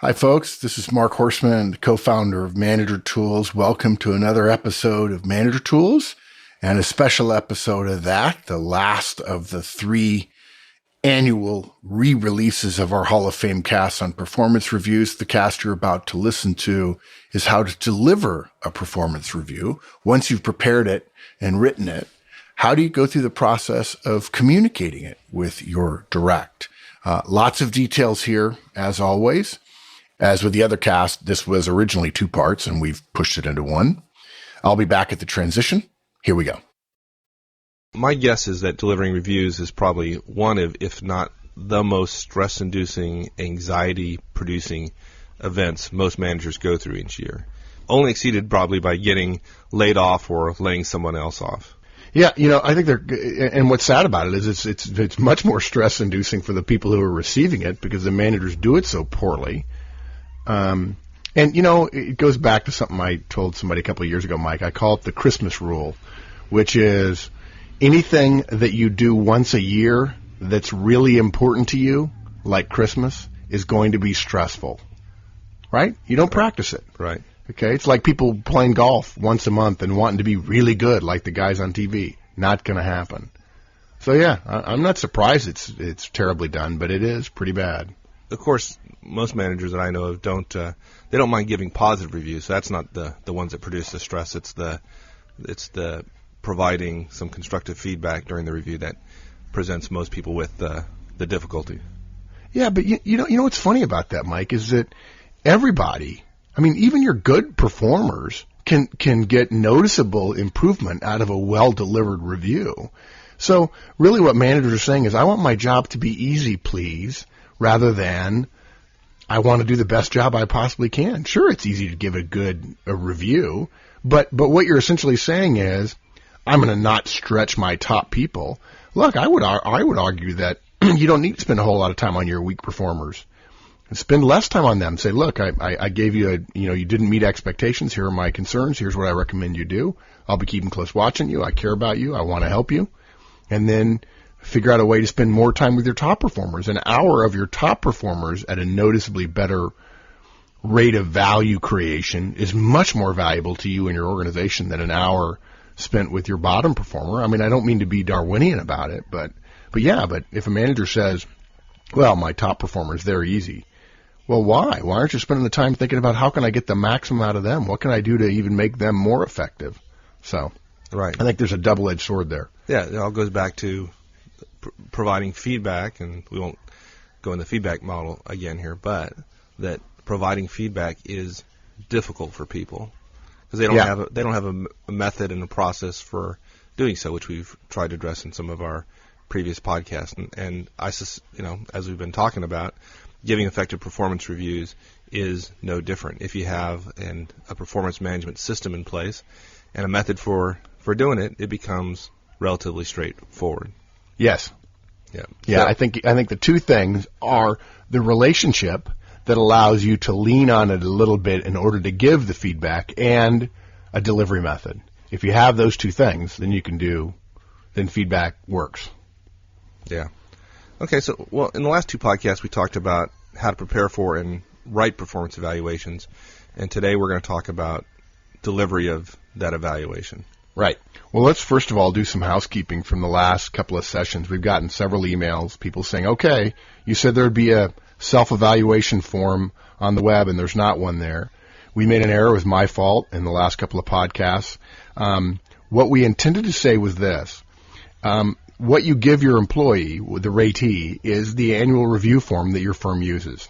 Hi, folks. This is Mark Horstman, the co-founder of Manager Tools. Welcome to another episode of Manager Tools and a special episode of that, the last of the 3 annual re-releases of our Hall of Fame cast on performance reviews. The cast you're about to listen to is how to deliver a performance review. Once you've prepared it and written it, how do you go through the process of communicating it with your direct? Lots of details here, as always. As with the other cast, this was originally 2 parts, and we've pushed it into 1. I'll be back at the transition. Here we go. My guess is that delivering reviews is probably one of, if not the most stress-inducing, anxiety-producing events most managers go through each year. Only exceeded probably by getting laid off or laying someone else off. Yeah, I think and what's sad about it is it's much more stress-inducing for the people who are receiving it because the managers do it so poorly. And it goes back to something I told somebody a couple of years ago, Mike. I call it the Christmas rule, which is anything that you do once a year that's really important to you, like Christmas, is going to be stressful, right? You don't practice it. Right. Okay, it's like people playing golf once a month and wanting to be really good like the guys on TV. Not going to happen. So, yeah, I'm not surprised it's terribly done, but it is pretty bad. Of course, most managers that I know of don't mind giving positive reviews. So that's not the ones that produce the stress. It's the providing some constructive feedback during the review that presents most people with the difficulty. Yeah, but you know what's funny about that, Mike, is that everybody, even your good performers can get noticeable improvement out of a well-delivered review. So really what managers are saying is, I want my job to be easy, please, rather than I want to do the best job I possibly can. Sure, it's easy to give a review, but what you're essentially saying is, I'm going to not stretch my top people. Look, I would argue that you don't need to spend a whole lot of time on your weak performers. Spend less time on them. Say, look, I gave you you didn't meet expectations. Here are my concerns. Here's what I recommend you do. I'll be keeping close watching you. I care about you. I want to help you. And then figure out a way to spend more time with your top performers. An hour of your top performers at a noticeably better rate of value creation is much more valuable to you and your organization than an hour spent with your bottom performer. I don't mean to be Darwinian about it, but if a manager says, well, my top performers, they're easy. Well, why? Why aren't you spending the time thinking about how can I get the maximum out of them? What can I do to even make them more effective? So, right. I think there's a double-edged sword there. Yeah, it all goes back to providing feedback, and we won't go in the feedback model again here, but that providing feedback is difficult for people because they don't have a method and a process for doing so, which we've tried to address in some of our previous podcasts. And as we've been talking about, giving effective performance reviews is no different. If you have a performance management system in place and a method for doing it, it becomes relatively straightforward. Yes. Yeah. Yeah. So, I think the 2 things are the relationship that allows you to lean on it a little bit in order to give the feedback and a delivery method. If you have those 2 things, then feedback works. Yeah. Okay. So, in the last 2 podcasts, we talked about how to prepare for and write performance evaluations. And today we're going to talk about delivery of that evaluation. Right. Well, let's first of all do some housekeeping from the last couple of sessions. We've gotten several emails, people saying, okay, you said there would be a self-evaluation form on the web, and there's not one there. We made an error. It was my fault in the last couple of podcasts. What we intended to say was this. What you give your employee, the ratee, is the annual review form that your firm uses.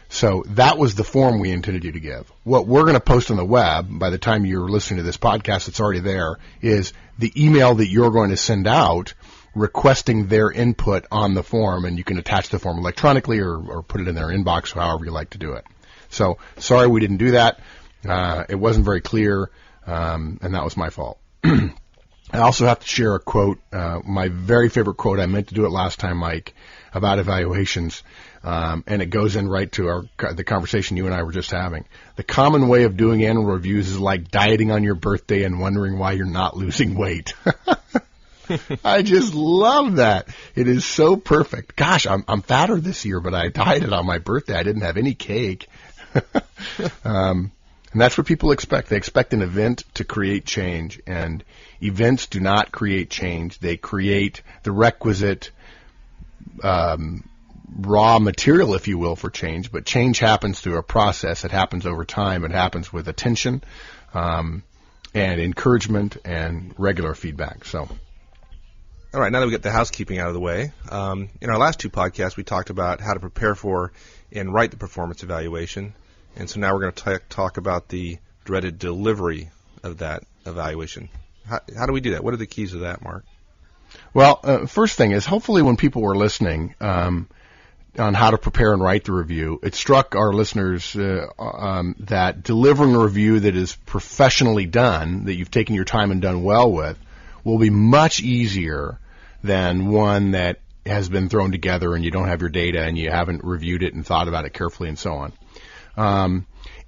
So that was the form we intended you to give. What we're going to post on the web, by the time you're listening to this podcast, it's already there, is the email that you're going to send out requesting their input on the form, and you can attach the form electronically or put it in their inbox, however you like to do it. So sorry we didn't do that. It wasn't very clear, and that was my fault. I also have to share a quote, my very favorite quote. I meant to do it last time, Mike, about evaluations, and it goes in right to the conversation you and I were just having. The common way of doing annual reviews is like dieting on your birthday and wondering why you're not losing weight. I just love that. It is so perfect. Gosh, I'm fatter this year, but I dieted on my birthday. I didn't have any cake. And that's what people expect. They expect an event to create change, and events do not create change. They create the requisite raw material, if you will, for change, but change happens through a process. It happens over time. It happens with attention and encouragement and regular feedback. So, all right, now that we get the housekeeping out of the way, in our last two podcasts, we talked about how to prepare for and write the performance evaluation. And so now we're going to talk about the dreaded delivery of that evaluation. How do we do that? What are the keys to that, Mark? Well, first thing is, hopefully when people were listening on how to prepare and write the review, it struck our listeners that delivering a review that is professionally done, that you've taken your time and done well with, will be much easier than one that has been thrown together and you don't have your data and you haven't reviewed it and thought about it carefully and so on.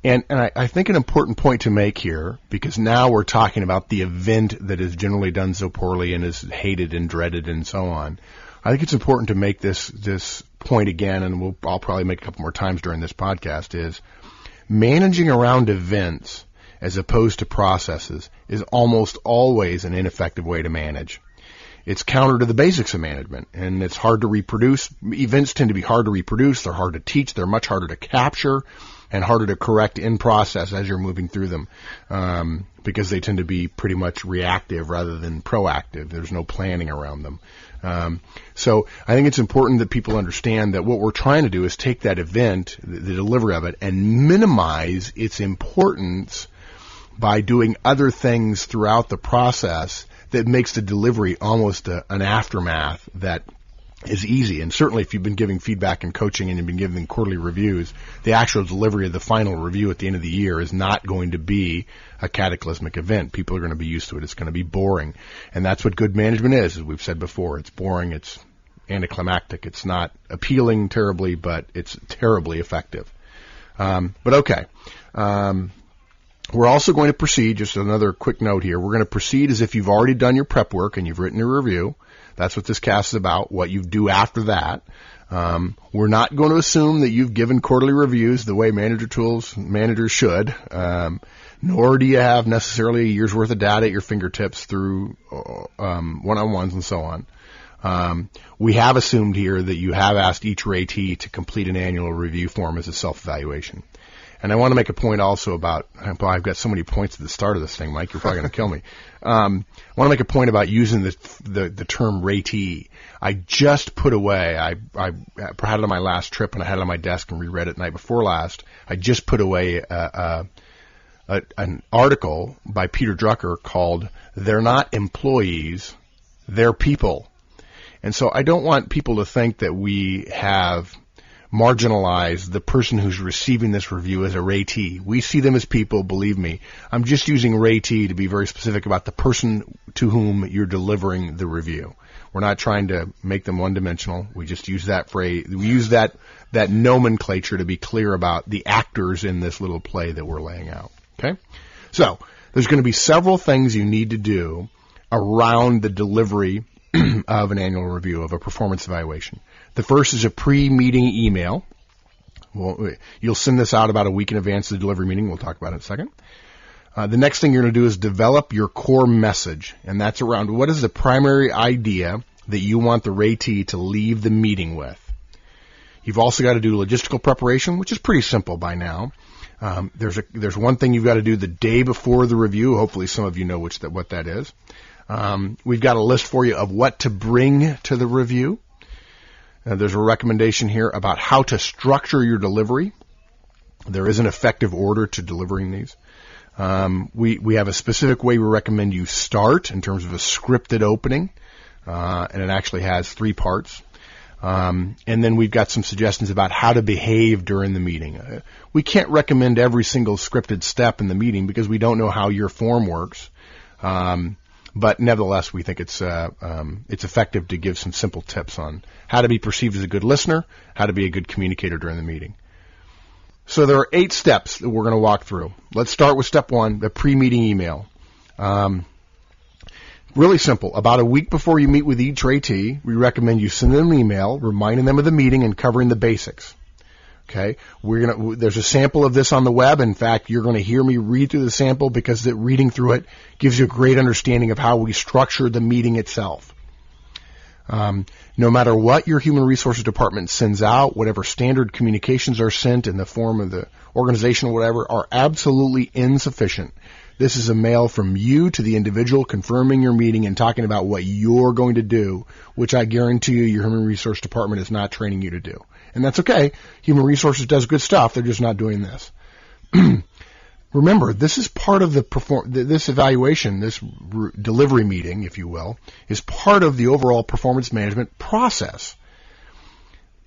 And I think an important point to make here, because now we're talking about the event that is generally done so poorly and is hated and dreaded and so on. I think it's important to make this point again, and I'll probably make a couple more times during this podcast, is managing around events as opposed to processes is almost always an ineffective way to manage. It's counter to the basics of management, and it's hard to reproduce. Events tend to be hard to reproduce. They're hard to teach. They're much harder to capture and harder to correct in process as you're moving through them, because they tend to be pretty much reactive rather than proactive. There's no planning around them. So I think it's important that people understand that what we're trying to do is take that event, the delivery of it, and minimize its importance by doing other things throughout the process that makes the delivery almost an aftermath that is easy. And certainly if you've been giving feedback and coaching and you've been giving quarterly reviews, the actual delivery of the final review at the end of the year is not going to be a cataclysmic event. People are going to be used to it. It's going to be boring. And that's what good management is, as we've said before. It's boring. It's anticlimactic. It's not appealing terribly, but it's terribly effective. But okay. We're also going to proceed, just another quick note here, we're going to proceed as if you've already done your prep work and you've written your review. That's what this cast is about, what you do after that. We're not going to assume that you've given quarterly reviews the way managers should, nor do you have necessarily a year's worth of data at your fingertips through one-on-ones and so on. We have assumed here that you have asked each ratee to complete an annual review form as a self-evaluation. And I want to make a point also about, I've got so many points at the start of this thing, Mike, you're probably going to kill me. I want to make a point about using the term ratee. I just put away, I had it on my last trip and I had it on my desk and reread it the night before last. I just put away an article by Peter Drucker called "They're Not Employees, They're People." And so I don't want people to think that we have marginalize the person who's receiving this review as a ratee. We see them as people, believe me. I'm just using ratee to be very specific about the person to whom you're delivering the review. We're not trying to make them one-dimensional. We just use that phrase. We use that nomenclature to be clear about the actors in this little play that we're laying out. Okay? So, there's going to be several things you need to do around the delivery of an annual review, of a performance evaluation. The first is a pre-meeting email. Well, you'll send this out about a week in advance of the delivery meeting. We'll talk about it in a second. The next thing you're going to do is develop your core message, and that's around what is the primary idea that you want the ratee to leave the meeting with. You've also got to do logistical preparation, which is pretty simple by now. There's one thing you've got to do the day before the review. Hopefully some of you know what that is. We've got a list for you of what to bring to the review. There's a recommendation here about how to structure your delivery. There is an effective order to delivering these. We have a specific way we recommend you start in terms of a scripted opening, and it actually has 3 parts. And then we've got some suggestions about how to behave during the meeting. We can't recommend every single scripted step in the meeting because we don't know how your form works. But nevertheless, we think it's effective to give some simple tips on how to be perceived as a good listener, how to be a good communicator during the meeting. So there are 8 steps that we're going to walk through. Let's start with step 1, the pre-meeting email. Really simple. About a week before you meet with each ratee, we recommend you send them an email reminding them of the meeting and covering the basics. Okay, there's a sample of this on the web. In fact, you're going to hear me read through the sample because reading through it gives you a great understanding of how we structure the meeting itself. No matter what your human resources department sends out, whatever standard communications are sent in the form of the organization or whatever are absolutely insufficient. This is a mail from you to the individual confirming your meeting and talking about what you're going to do, which I guarantee you your human resource department is not training you to do. And that's okay. Human resources does good stuff. They're just not doing this. Remember, this is part of this evaluation, this delivery meeting, if you will, is part of the overall performance management process.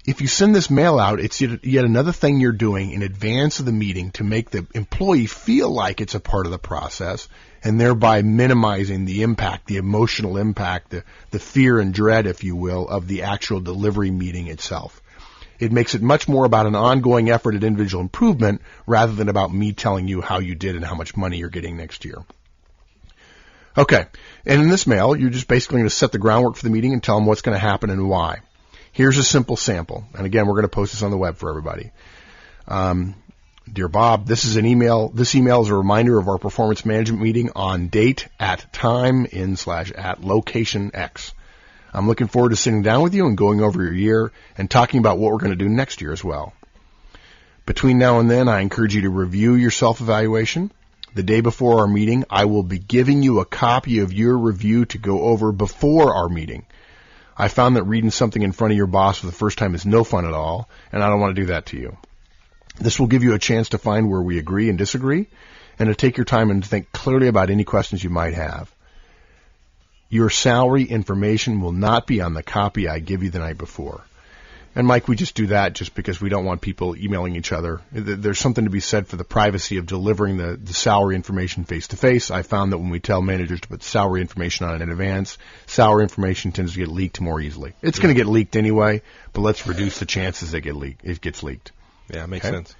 If you send this mail out, it's yet another thing you're doing in advance of the meeting to make the employee feel like it's a part of the process, and thereby minimizing the impact, the emotional impact, the fear and dread, if you will, of the actual delivery meeting itself. It makes it much more about an ongoing effort at individual improvement rather than about me telling you how you did and how much money you're getting next year. Okay, and in this mail, you're just basically going to set the groundwork for the meeting and tell them what's going to happen and why. Here's a simple sample, and again, we're going to post this on the web for everybody. Dear Bob, this is an email. This email is a reminder of our performance management meeting on date at time /at location X. I'm looking forward to sitting down with you and going over your year and talking about what we're going to do next year as well. Between now and then, I encourage you to review your self-evaluation. The day before our meeting, I will be giving you a copy of your review to go over before our meeting. I found that reading something in front of your boss for the first time is no fun at all, and I don't want to do that to you. This will give you a chance to find where we agree and disagree, and to take your time and think clearly about any questions you might have. Your salary information will not be on the copy I give you the night before. And Mike, we just do that just because we don't want people emailing each other. There's something to be said for the privacy of delivering the salary information face-to-face. I found that when we tell managers to put salary information on it in advance, salary information tends to get leaked more easily. It's going to get leaked anyway, but let's reduce the chances it gets leaked. Yeah, makes sense.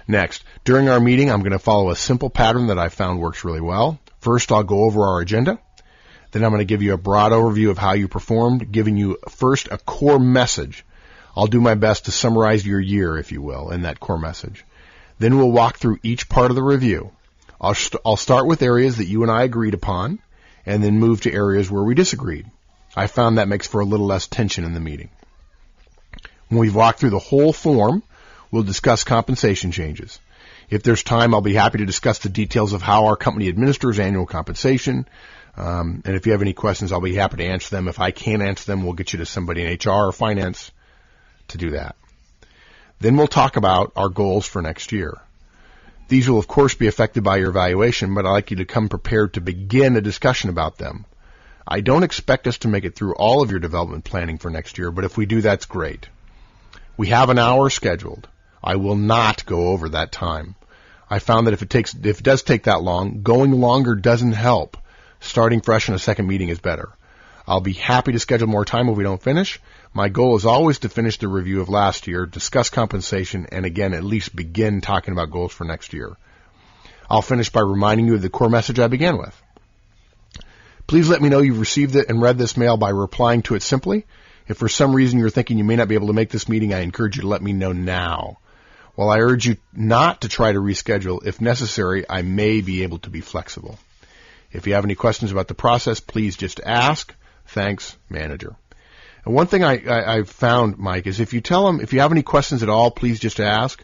Next, during our meeting, I'm going to follow a simple pattern that I found works really well. First, I'll go over our agenda. Then I'm going to give you a broad overview of how you performed, giving you first a core message. I'll do my best to summarize your year, if you will, in that core message. Then we'll walk through each part of the review. I'll start with areas that you and I agreed upon, and then move to areas where we disagreed. I found that makes for a little less tension in the meeting. When we've walked through the whole form, we'll discuss compensation changes. If there's time, I'll be happy to discuss the details of how our company administers annual compensation. And if you have any questions, I'll be happy to answer them. If I can't answer them, we'll get you to somebody in HR or finance to do that. Then we'll talk about our goals for next year. These will, of course, be affected by your evaluation, but I'd like you to come prepared to begin a discussion about them. I don't expect us to make it through all of your development planning for next year, but if we do, that's great. We have an hour scheduled. I will not go over that time. I found that if it does take that long, going longer doesn't help. Starting fresh in a second meeting is better. I'll be happy to schedule more time if we don't finish. My goal is always to finish the review of last year, discuss compensation, and again, at least begin talking about goals for next year. I'll finish by reminding you of the core message I began with. Please let me know you've received it and read this mail by replying to it simply. If for some reason you're thinking you may not be able to make this meeting, I encourage you to let me know now. While I urge you not to try to reschedule, if necessary, I may be able to be flexible. If you have any questions about the process, please just ask. Thanks, manager. And one thing I've found, Mike, is if you tell them, if you have any questions at all, please just ask.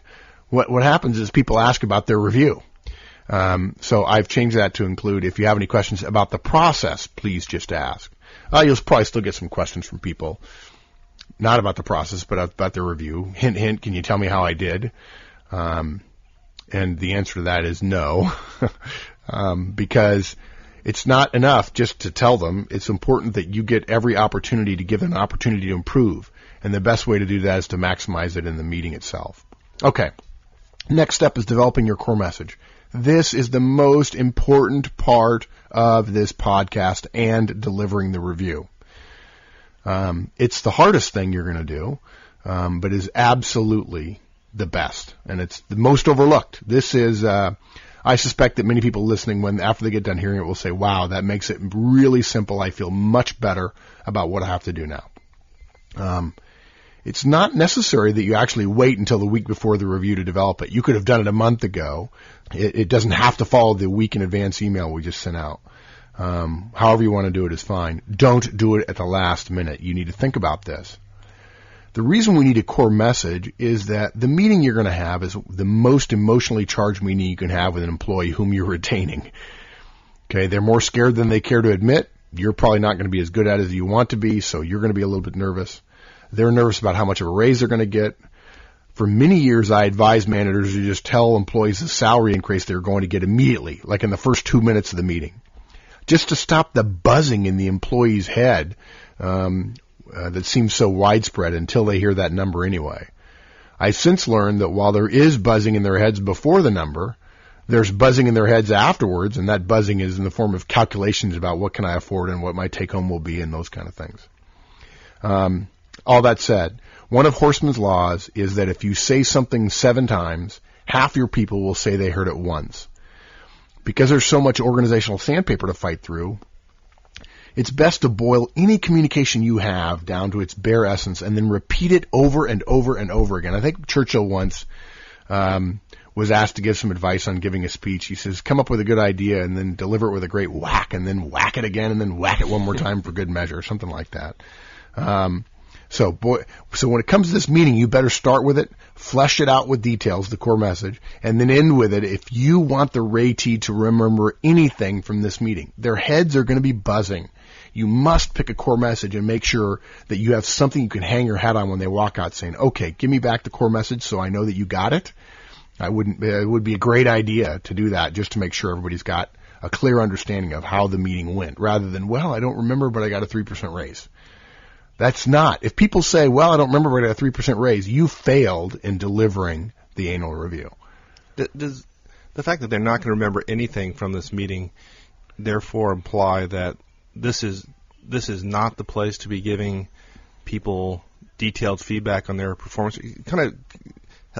What happens is people ask about their review. So I've changed that to include, if you have any questions about the process, please just ask. You'll probably still get some questions from people, not about the process, but about their review. Hint, hint, can you tell me how I did? And the answer to that is no, because it's not enough just to tell them. It's important that you get every opportunity to give them an opportunity to improve. And the best way to do that is to maximize it in the meeting itself. Okay. Next step is developing your core message. This is the most important part of this podcast and delivering the review. It's the hardest thing you're going to do, but is absolutely the best. And it's the most overlooked. This is, I suspect that many people listening, after they get done hearing it, will say, wow, that makes it really simple. I feel much better about what I have to do now. it's not necessary that you actually wait until the week before the review to develop it. You could have done it a month ago. It doesn't have to follow the week in advance email we just sent out. However you want to do it is fine. Don't do it at the last minute. You need to think about this. The reason we need a core message is that the meeting you're going to have is the most emotionally charged meeting you can have with an employee whom you're retaining. Okay, they're more scared than they care to admit. You're probably not going to be as good at it as you want to be, so you're going to be a little bit nervous. They're nervous about how much of a raise they're going to get. For many years, I advise managers to just tell employees the salary increase they're going to get immediately, like in the first 2 minutes of the meeting, just to stop the buzzing in the employee's head that seems so widespread until they hear that number anyway. I've since learned that while there is buzzing in their heads before the number, there's buzzing in their heads afterwards, and that buzzing is in the form of calculations about what can I afford and what my take-home will be and those kind of things. All that said, one of Horstman's laws is that if you say something 7 times, half your people will say they heard it once. Because there's so much organizational sandpaper to fight through, it's best to boil any communication you have down to its bare essence and then repeat it over and over and over again. I think Churchill once was asked to give some advice on giving a speech. He says, come up with a good idea and then deliver it with a great whack and then whack it again and then whack it one more time for good measure, something like that. So when it comes to this meeting, you better start with it, flesh it out with details, the core message, and then end with it if you want the ratee to remember anything from this meeting. Their heads are going to be buzzing. You must pick a core message and make sure that you have something you can hang your hat on when they walk out saying, okay, give me back the core message so I know that you got it. It would be a great idea to do that just to make sure everybody's got a clear understanding of how the meeting went rather than, well, I don't remember, but I got a 3% raise. That's not. If people say, well, I don't remember, but I got a 3% raise, you failed in delivering the annual review. Does the fact that they're not going to remember anything from this meeting therefore imply that this is not the place to be giving people detailed feedback on their performance? Kind of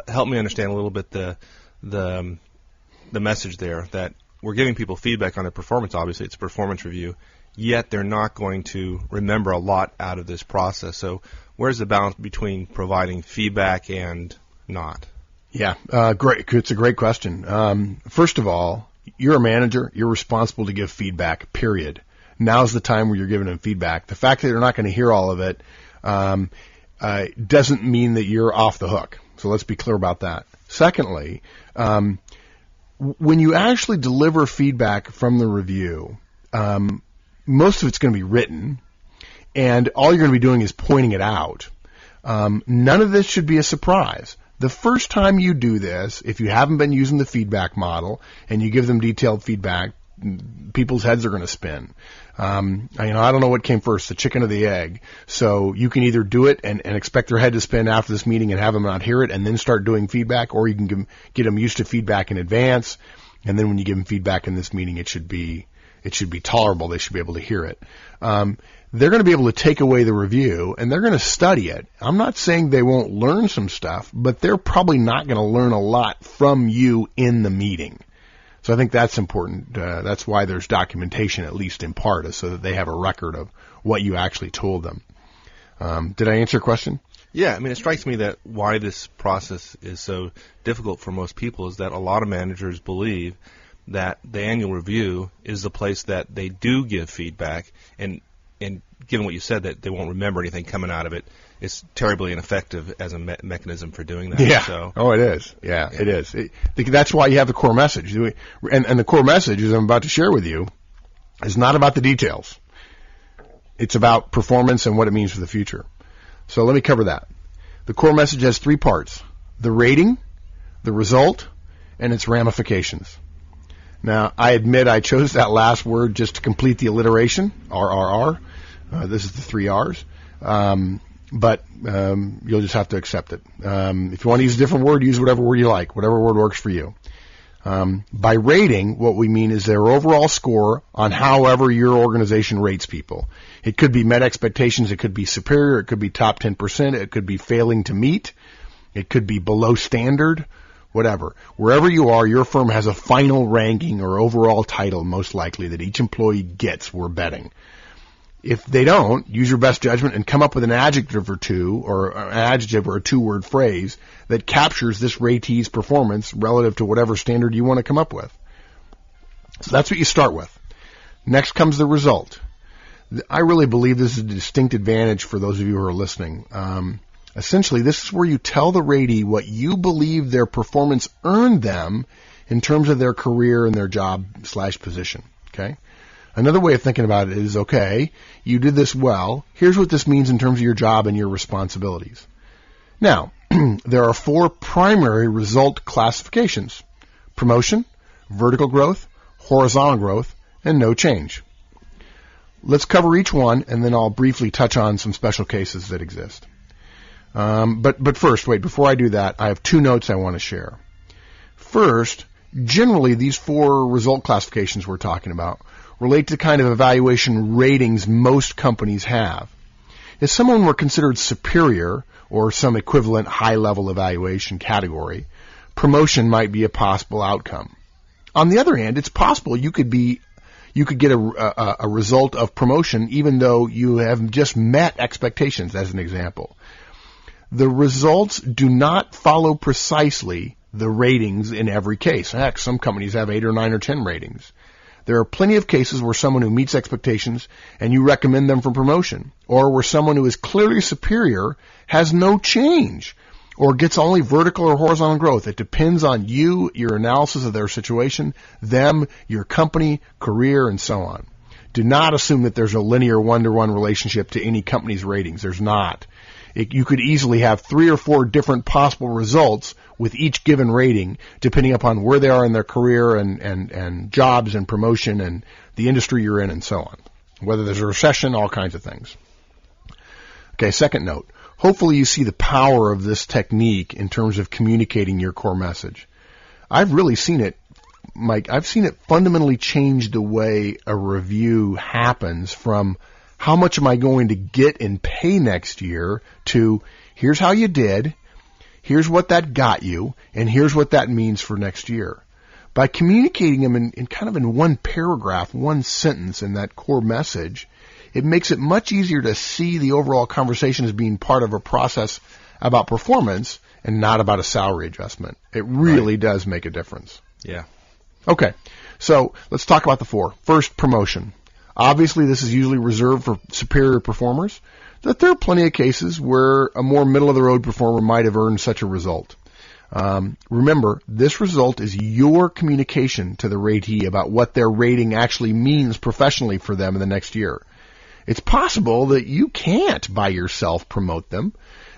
help me understand a little bit the message there that we're giving people feedback on their performance. Obviously, it's a performance review, yet they're not going to remember a lot out of this process. So where's the balance between providing feedback and not? Yeah, great. It's a great question. First of all, you're a manager. You're responsible to give feedback, period. Now's the time where you're giving them feedback. The fact that they're not going to hear all of it doesn't mean that you're off the hook. So let's be clear about that. Secondly, when you actually deliver feedback from the review, most of it's going to be written, and all you're going to be doing is pointing it out. None of this should be a surprise. The first time you do this, if you haven't been using the feedback model and you give them detailed feedback, people's heads are going to spin. I don't know what came first, the chicken or the egg. So you can either do it and expect their head to spin after this meeting and have them not hear it and then start doing feedback, or you can get them used to feedback in advance, and then when you give them feedback in this meeting, it should be tolerable. They should be able to hear it. They're going to be able to take away the review, and they're going to study it. I'm not saying they won't learn some stuff, but they're probably not going to learn a lot from you in the meeting. So I think that's important. That's why there's documentation, at least in part, is so that they have a record of what you actually told them. Did I answer your question? Yeah, I mean, it strikes me that why this process is so difficult for most people is that a lot of managers believe that the annual review is the place that they do give feedback, and given what you said, that they won't remember anything coming out of it, it's terribly ineffective as a mechanism for doing that. Yeah. So, oh, it is. Yeah, it is. That's why you have the core message. And the core message, as I'm about to share with you, is not about the details. It's about performance and what it means for the future. So let me cover that. The core message has 3 parts: the rating, the result, and its ramifications. Now, I admit I chose that last word just to complete the alliteration, RRR. This is the 3 R's. But you'll just have to accept it. If you want to use a different word, use whatever word you like, whatever word works for you. By rating, what we mean is their overall score on however your organization rates people. It could be met expectations, it could be superior, it could be top 10%, it could be failing to meet, it could be below standard, whatever. Wherever you are, your firm has a final ranking or overall title, most likely, that each employee gets, we're betting. If they don't, use your best judgment and come up with an adjective or two, or an adjective or a two-word phrase that captures this ratee's performance relative to whatever standard you want to come up with. So that's what you start with. Next comes the result. I really believe this is a distinct advantage for those of you who are listening. Essentially, this is where you tell the ratee what you believe their performance earned them in terms of their career and their job/position. Okay? Another way of thinking about it is, okay, you did this well. Here's what this means in terms of your job and your responsibilities. Now, there are 4 primary result classifications: promotion, vertical growth, horizontal growth, and no change. Let's cover each one, and then I'll briefly touch on some special cases that exist. But first, before I do that, I have 2 notes I want to share. First, generally, these 4 result classifications we're talking about relate to the kind of evaluation ratings most companies have. If someone were considered superior or some equivalent high-level evaluation category, promotion might be a possible outcome. On the other hand, it's possible you could get a result of promotion even though you have just met expectations, as an example. The results do not follow precisely the ratings in every case. Heck, some companies have 8 or 9 or 10 ratings. There are plenty of cases where someone who meets expectations and you recommend them for promotion, or where someone who is clearly superior has no change or gets only vertical or horizontal growth. It depends on you, your analysis of their situation, them, your company, career, and so on. Do not assume that there's a linear one-to-one relationship to any company's ratings. There's not. You could easily have 3 or 4 different possible results with each given rating, depending upon where they are in their career and jobs and promotion and the industry you're in and so on. Whether there's a recession, all kinds of things. Okay, second note. Hopefully you see the power of this technique in terms of communicating your core message. I've really seen it, Mike. I've seen it fundamentally change the way a review happens from how much am I going to get in pay next year to here's how you did, here's what that got you, and here's what that means for next year. By communicating them in kind of in one paragraph, one sentence in that core message, it makes it much easier to see the overall conversation as being part of a process about performance and not about a salary adjustment. It really does make a difference. Yeah. Okay, so let's talk about the 4. First, promotion. Obviously, this is usually reserved for superior performers, but there are plenty of cases where a more middle-of-the-road performer might have earned such a result. Remember, this result is your communication to the ratee about what their rating actually means professionally for them in the next year. It's possible that you can't by yourself promote them,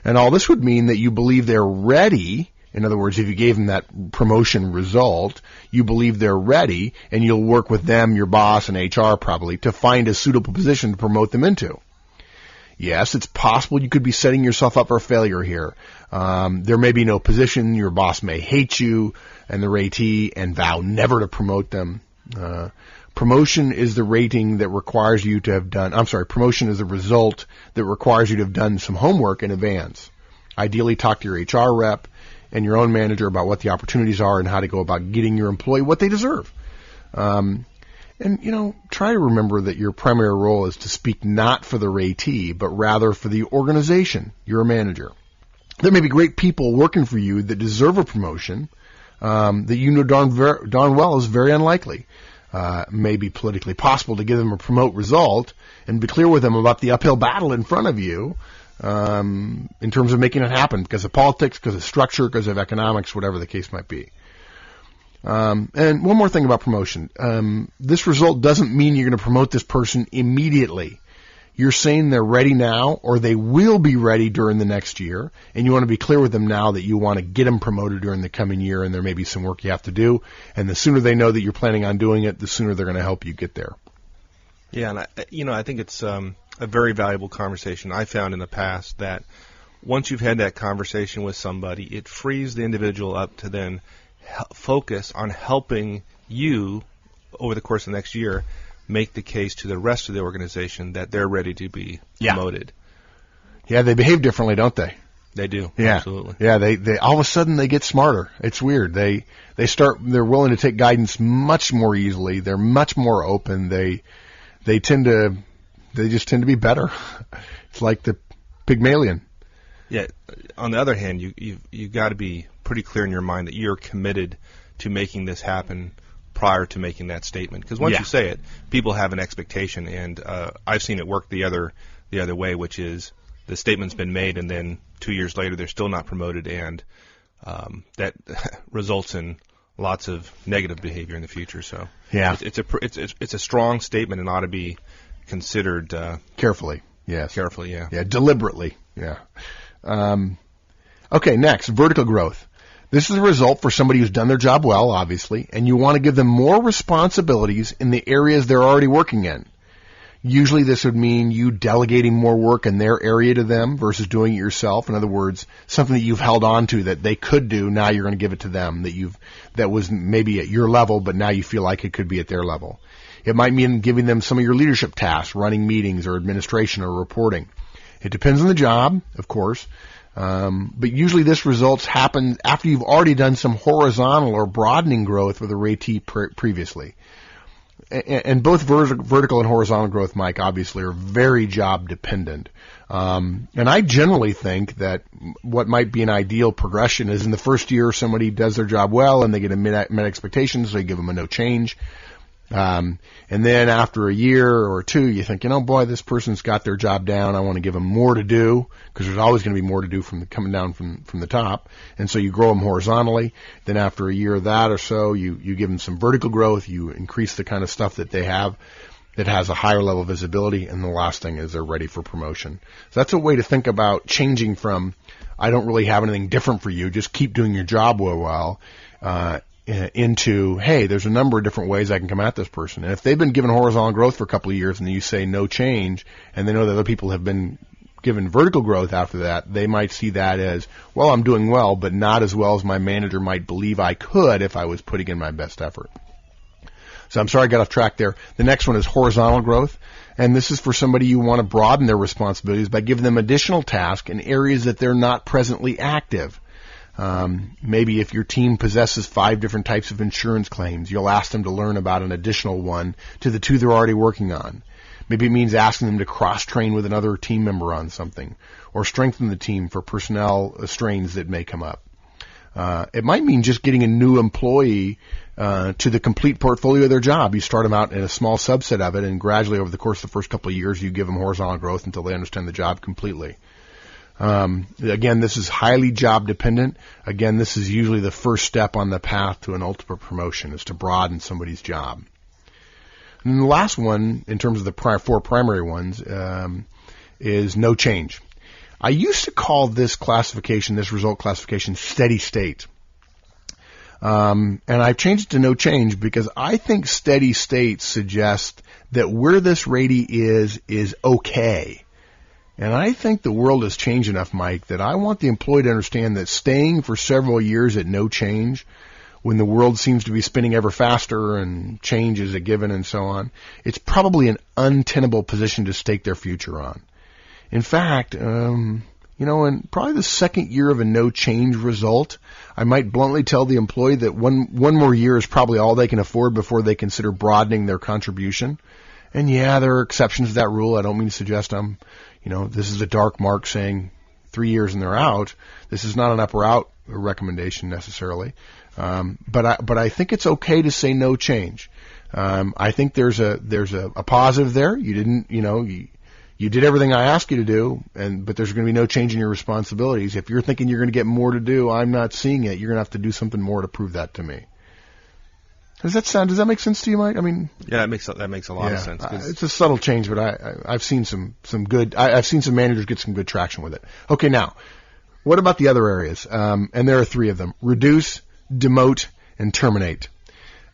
and all this would mean that you believe they're ready. In other words, if you gave them that promotion result, you believe they're ready, and you'll work with them, your boss, and HR probably, to find a suitable position to promote them into. Yes, it's possible you could be setting yourself up for failure here. There may be no position, your boss may hate you and the ratee and vow never to promote them. Promotion is the rating that requires you to have done, promotion is the result that requires you to have done some homework in advance. Ideally, talk to your HR rep and your own manager about what the opportunities are and how to go about getting your employee what they deserve. And, try to remember that your primary role is to speak not for the ratee, but rather for the organization. You're a manager. There may be great people working for you that deserve a promotion that you know darn well is very unlikely. May be politically possible to give them a promote result and be clear with them about the uphill battle in front of you in terms of making it happen because of politics, because of structure, because of economics, whatever the case might be. And one more thing about promotion. This result doesn't mean you're going to promote this person immediately. You're saying they're ready now or they will be ready during the next year, and you want to be clear with them now that you want to get them promoted during the coming year, and there may be some work you have to do, and the sooner they know that you're planning on doing it, the sooner they're going to help you get there. Yeah, and I think it's a very valuable conversation. I found in the past that once you've had that conversation with somebody, it frees the individual up to then focus on helping you over the course of the next year make the case to the rest of the organization that they're ready to be promoted. Yeah, they behave differently, don't they? They do. Yeah. Absolutely. Yeah, they all of a sudden they get smarter. It's weird. They're willing to take guidance much more easily. They're much more open. They tend to They just tend to be better. It's like the Pygmalion. Yeah. On the other hand, you've got to be pretty clear in your mind that you're committed to making this happen prior to making that statement. Because once you say it, people have an expectation, and I've seen it work the other way, which is the statement's been made, and then 2 years later they're still not promoted, and that results in lots of negative behavior in the future. So it's a strong statement and ought to be considered carefully. Yes. Carefully, yeah. Yeah, deliberately. Yeah. Okay, next, vertical growth. This is a result for somebody who's done their job well, obviously, and you want to give them more responsibilities in the areas they're already working in. Usually this would mean you delegating more work in their area to them versus doing it yourself. In other words, something that you've held on to that they could do, now you're going to give it to them, that was maybe at your level, but now you feel like it could be at their level. It might mean giving them some of your leadership tasks, running meetings or administration or reporting. It depends on the job, of course. But usually this results happen after you've already done some horizontal or broadening growth with a ratee previously. And both vertical and horizontal growth, Mike, obviously are very job dependent. And I generally think that what might be an ideal progression is in the first year somebody does their job well and they get a met expectations, so you give them a no change. And then after a year or two, you think, boy, this person's got their job down. I want to give them more to do, because there's always going to be more to do coming down from the top. And so you grow them horizontally. Then after a year of that or so, you give them some vertical growth. You increase the kind of stuff that they have that has a higher level of visibility. And the last thing is they're ready for promotion. So that's a way to think about changing from, I don't really have anything different for you, just keep doing your job well, into, hey, there's a number of different ways I can come at this person. And if they've been given horizontal growth for a couple of years and you say no change, and they know that other people have been given vertical growth after that, they might see that as, well, I'm doing well, but not as well as my manager might believe I could if I was putting in my best effort. So I'm sorry I got off track there. The next one is horizontal growth. And this is for somebody you want to broaden their responsibilities by giving them additional tasks in areas that they're not presently active. Maybe if your team possesses 5 different types of insurance claims, you'll ask them to learn about an additional one to the 2 they're already working on. Maybe it means asking them to cross-train with another team member on something, or strengthen the team for personnel strains that may come up. It might mean just getting a new employee to the complete portfolio of their job. You start them out in a small subset of it, and gradually over the course of the first couple of years, you give them horizontal growth until they understand the job completely. Again, this is highly job dependent. Again, this is usually the first step on the path to an ultimate promotion, is to broaden somebody's job. And the last one, in terms of the 4 primary ones, is no change. I used to call this classification, this result classification, steady state. And I've changed it to no change because I think steady state suggests that where this ratee is okay. And I think the world has changed enough, Mike, that I want the employee to understand that staying for several years at no change, when the world seems to be spinning ever faster and change is a given and so on, it's probably an untenable position to stake their future on. In fact, in probably the second year of a no change result, I might bluntly tell the employee that one more year is probably all they can afford before they consider broadening their contribution. And yeah, there are exceptions to that rule. I don't mean to suggest this is a dark mark saying 3 years and they're out. This is not an up or out recommendation necessarily. But I think it's okay to say no change. I think there's a positive there. You didn't, you did everything I asked you to do, but there's going to be no change in your responsibilities. If you're thinking you're going to get more to do, I'm not seeing it. You're going to have to do something more to prove that to me. Does that make sense to you, Mike? I mean, yeah, that makes a lot of sense. It's a subtle change, but I've seen some good. I've seen some managers get some good traction with it. Okay, now, what about the other areas? And there are 3 of them: reduce, demote, and terminate.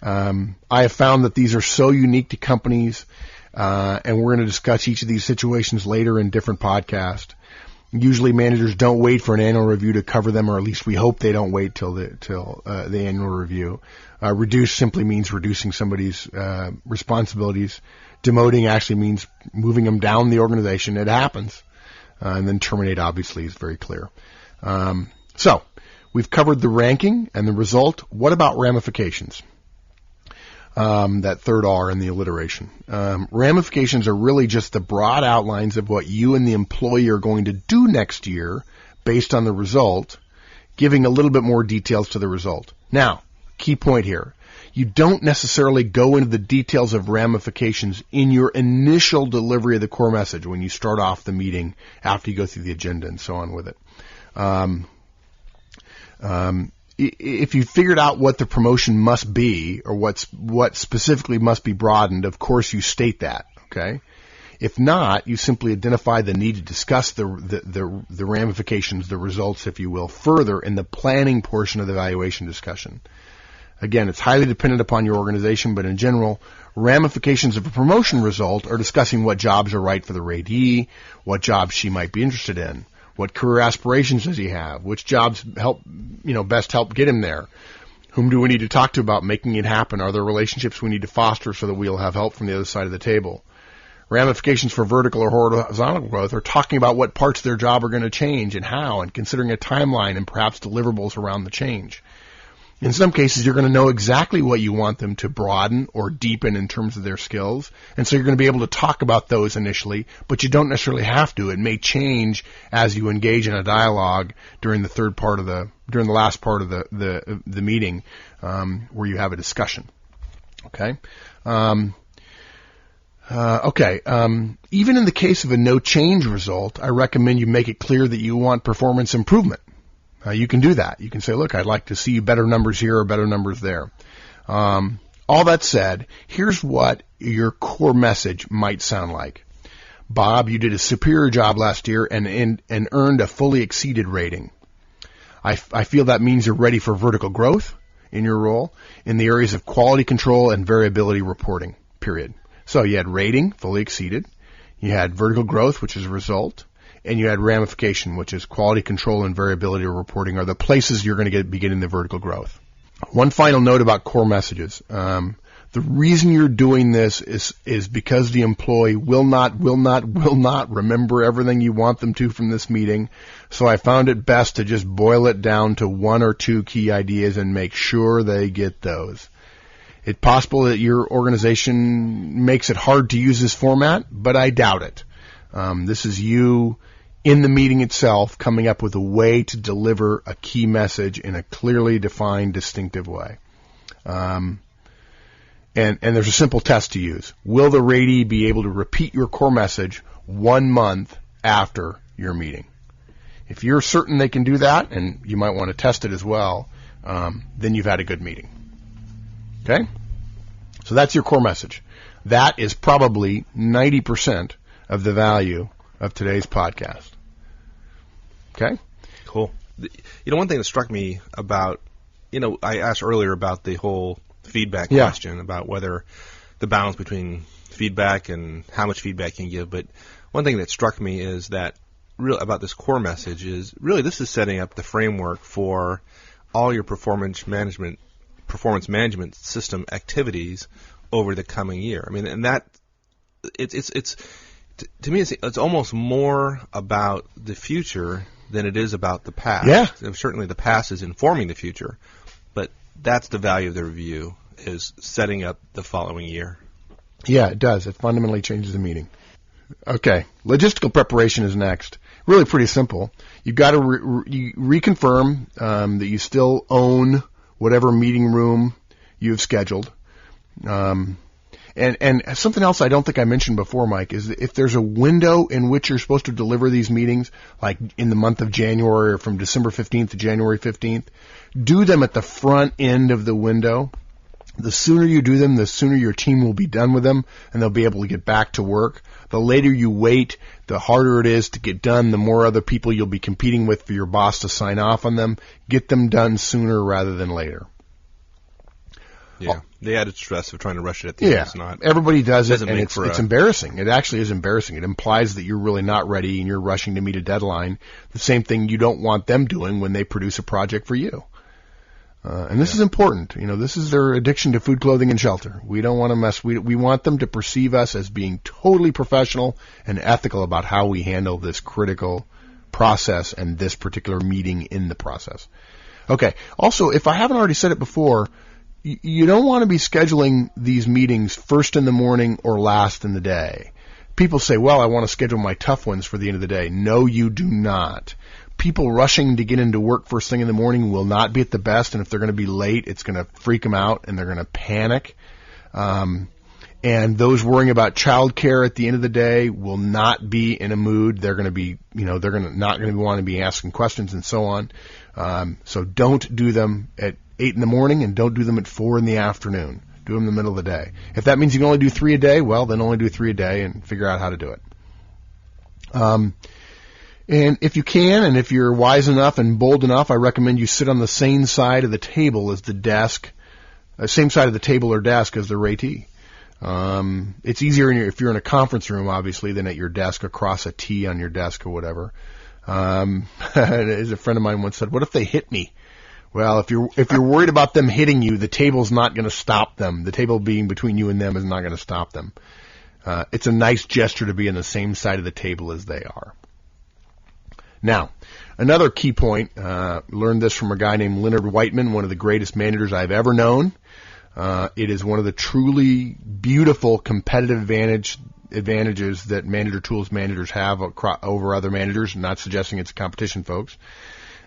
I have found that these are so unique to companies, and we're going to discuss each of these situations later in different podcasts. Usually managers don't wait for an annual review to cover them, or at least we hope they don't wait till the annual review. Reduce simply means reducing somebody's responsibilities. Demoting actually means moving them down the organization. It happens. And then terminate obviously is very clear. So we've covered the ranking and the result. What about ramifications? that third R in the alliteration. Ramifications are really just the broad outlines of what you and the employee are going to do next year based on the result, giving a little bit more details to the result. Now, key point here. You don't necessarily go into the details of ramifications in your initial delivery of the core message when you start off the meeting after you go through the agenda and so on with it. If you figured out what the promotion must be or what specifically must be broadened, of course you state that, okay? If not, you simply identify the need to discuss the ramifications, the results, if you will, further in the planning portion of the evaluation discussion. Again, it's highly dependent upon your organization, but in general, ramifications of a promotion result are discussing what jobs are right for the raidee, what jobs she might be interested in, what career aspirations does he have, which jobs best help get him there, whom do we need to talk to about making it happen, are there relationships we need to foster so that we'll have help from the other side of the table. Ramifications for vertical or horizontal growth are talking about what parts of their job are going to change and how, and considering a timeline and perhaps deliverables around the change. In some cases, you're going to know exactly what you want them to broaden or deepen in terms of their skills, and so you're going to be able to talk about those initially, but you don't necessarily have to. It may change as you engage in a dialogue during the last part of the meeting, where you have a discussion. Okay. Even in the case of a no change result, I recommend you make it clear that you want performance improvement. You can do that. You can say, look, I'd like to see better numbers here or better numbers there. All that said, here's what your core message might sound like. Bob, you did a superior job last year and earned a fully exceeded rating. I feel that means you're ready for vertical growth in your role in the areas of quality control and variability reporting, period. So you had rating, fully exceeded. You had vertical growth, which is a result. And you had ramification, which is quality control and variability reporting are the places you're going to be getting the vertical growth. One final note about core messages. The reason you're doing this is because the employee will not remember everything you want them to from this meeting. So I found it best to just boil it down to one or two key ideas and make sure they get those. It's possible that your organization makes it hard to use this format, but I doubt it. This is you in the meeting itself coming up with a way to deliver a key message in a clearly defined, distinctive way. And there's a simple test to use. Will the raidee be able to repeat your core message 1 month after your meeting? If you're certain they can do that, and you might want to test it as well, then you've had a good meeting. Okay? So that's your core message. That is probably 90% of the value of today's podcast. Okay? Cool. One thing that struck me about, I asked earlier about the whole feedback question, about whether the balance between feedback and how much feedback you can give. But one thing that struck me is that about this core message is really this is setting up the framework for all your performance management system activities over the coming year. I mean, and that it's to me it's almost more about the future than it is about the past. Yeah. Certainly the past is informing the future, but that's the value of the review, is setting up the following year. Yeah, it does. It fundamentally changes the meeting. Okay, logistical preparation is next. Really pretty simple. You've got to reconfirm that you still own whatever meeting room you've scheduled. And something else I don't think I mentioned before, Mike, is that if there's a window in which you're supposed to deliver these meetings, like in the month of January or from December 15th to January 15th, do them at the front end of the window. The sooner you do them, the sooner your team will be done with them, and they'll be able to get back to work. The later you wait, the harder it is to get done, the more other people you'll be competing with for your boss to sign off on them. Get them done sooner rather than later. Yeah, the added stress of trying to rush it at the end is not. Everybody does it, and it's embarrassing. It actually is embarrassing. It implies that you're really not ready and you're rushing to meet a deadline. The same thing you don't want them doing when they produce a project for you. And this is important. This is their addiction to food, clothing, and shelter. We don't want to mess. We want them to perceive us as being totally professional and ethical about how we handle this critical process and this particular meeting in the process. Okay. Also, if I haven't already said it before, you don't want to be scheduling these meetings first in the morning or last in the day. People say, well, I want to schedule my tough ones for the end of the day. No, you do not. People rushing to get into work first thing in the morning will not be at the best, and if they're going to be late, it's going to freak them out, and they're going to panic. And those worrying about childcare at the end of the day will not be in a mood. They're going to be, not going to want to be asking questions and so on. So don't do them at 8 in the morning and don't do them at 4 in the afternoon. Do them in the middle of the day. If that means you can only do 3 a day, well, then only do 3 a day and figure out how to do it. And if you can, and if you're wise enough and bold enough, I recommend you sit on the same side of the table as the desk, same side of the table or desk as the ratee. It's easier if you're in a conference room, obviously, than at your desk across a T on your desk or whatever. As a friend of mine once said, what if they hit me? Well, if you're worried about them hitting you, the table's not going to stop them. The table being between you and them is not going to stop them. It's a nice gesture to be on the same side of the table as they are. Now, another key point, learned this from a guy named Leonard Whiteman, one of the greatest managers I've ever known. It is one of the truly beautiful competitive advantages that manager tools managers have over other managers. I'm not suggesting it's a competition, folks.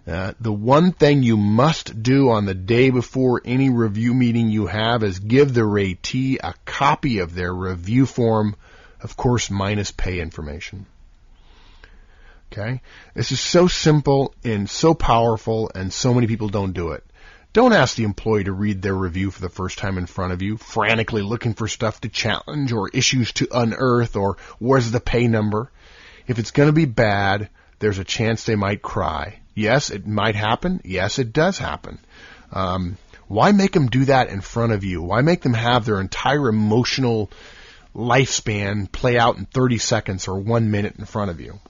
The one thing you must do on the day before any review meeting you have is give the ratee a copy of their review form, of course, minus pay information. Okay? This is so simple and so powerful, and so many people don't do it. Don't ask the employee to read their review for the first time in front of you, frantically looking for stuff to challenge or issues to unearth or where's the pay number. If it's going to be bad, there's a chance they might cry. Yes, it might happen. Yes, it does happen. Why make them do that in front of you? Why make them have their entire emotional lifespan play out in 30 seconds or 1 minute in front of you?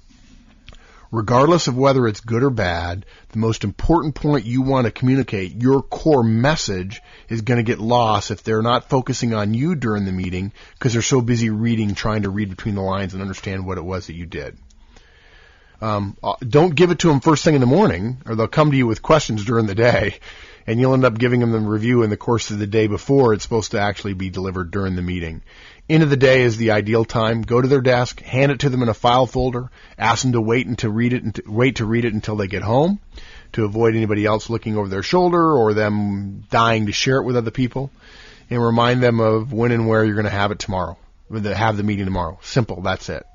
Regardless of whether it's good or bad, the most important point you want to communicate, your core message, is going to get lost if they're not focusing on you during the meeting because they're so busy trying to read between the lines and understand what it was that you did. Don't give it to them first thing in the morning, or they'll come to you with questions during the day, and you'll end up giving them the review in the course of the day before it's supposed to actually be delivered during the meeting. End of the day is the ideal time. Go to their desk, hand it to them in a file folder, ask them to wait to read it until they get home, to avoid anybody else looking over their shoulder or them dying to share it with other people, and remind them of when and where you're going to have it tomorrow, have the meeting tomorrow. Simple, that's it.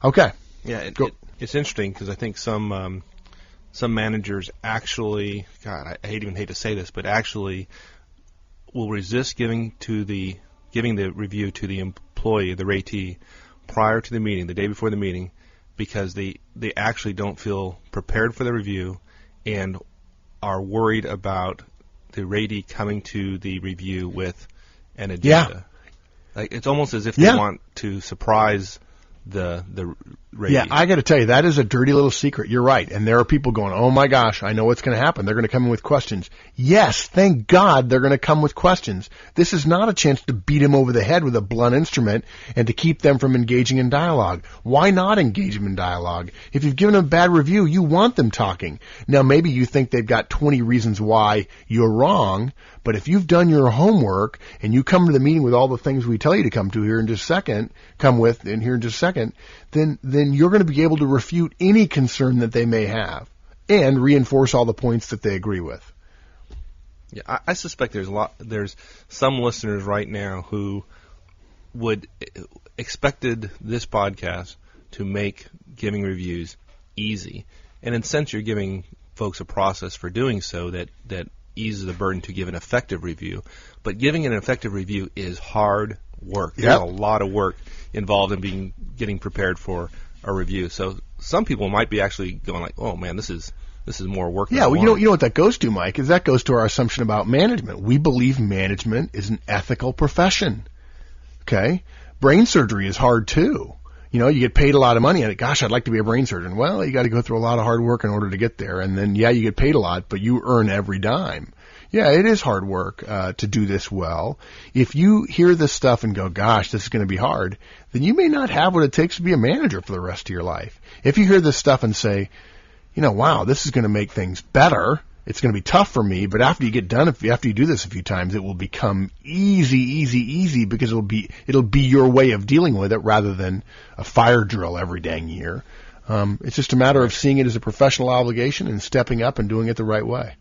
Okay. Yeah, it's interesting because I think some managers actually, God, I hate to say this, but actually will resist giving the review to the employee, the ratee, prior to the meeting, the day before the meeting, because they actually don't feel prepared for the review and are worried about the ratee coming to the review with an agenda. Yeah. Like, it's almost as if they want to surprise the ratee. Yeah, I got to tell you, that is a dirty little secret. You're right. And there are people going, oh my gosh, I know what's going to happen. They're going to come in with questions. Yes, thank God they're going to come with questions. This is not a chance to beat them over the head with a blunt instrument and to keep them from engaging in dialogue. Why not engage them in dialogue? If you've given them a bad review, you want them talking. Now, maybe you think they've got 20 reasons why you're wrong, but if you've done your homework and you come to the meeting with all the things we tell you to come to here in just a second, then you're going to be able to refute any concern that they may have and reinforce all the points that they agree with. Yeah, I suspect there's some listeners right now who would expected this podcast to make giving reviews easy. And in a sense, you're giving folks a process for doing so that eases the burden to give an effective review. But giving an effective review is hard work. There's a lot of work involved in getting prepared for a review. So some people might be actually going like, "Oh man, this is more work." Yeah, well, you know what that goes to, Mike, is that goes to our assumption about management. We believe management is an ethical profession. Okay, brain surgery is hard too. You know, you get paid a lot of money on it. Gosh, I'd like to be a brain surgeon. Well, you got to go through a lot of hard work in order to get there. And then, you get paid a lot, but you earn every dime. Yeah, it is hard work to do this well. If you hear this stuff and go, gosh, this is going to be hard, then you may not have what it takes to be a manager for the rest of your life. If you hear this stuff and say, wow, this is going to make things better, It's going to be tough for me, but after you get done, after you do this a few times, it will become easy because it'll be your way of dealing with it rather than a fire drill every dang year. It's just a matter of seeing it as a professional obligation and stepping up and doing it the right way.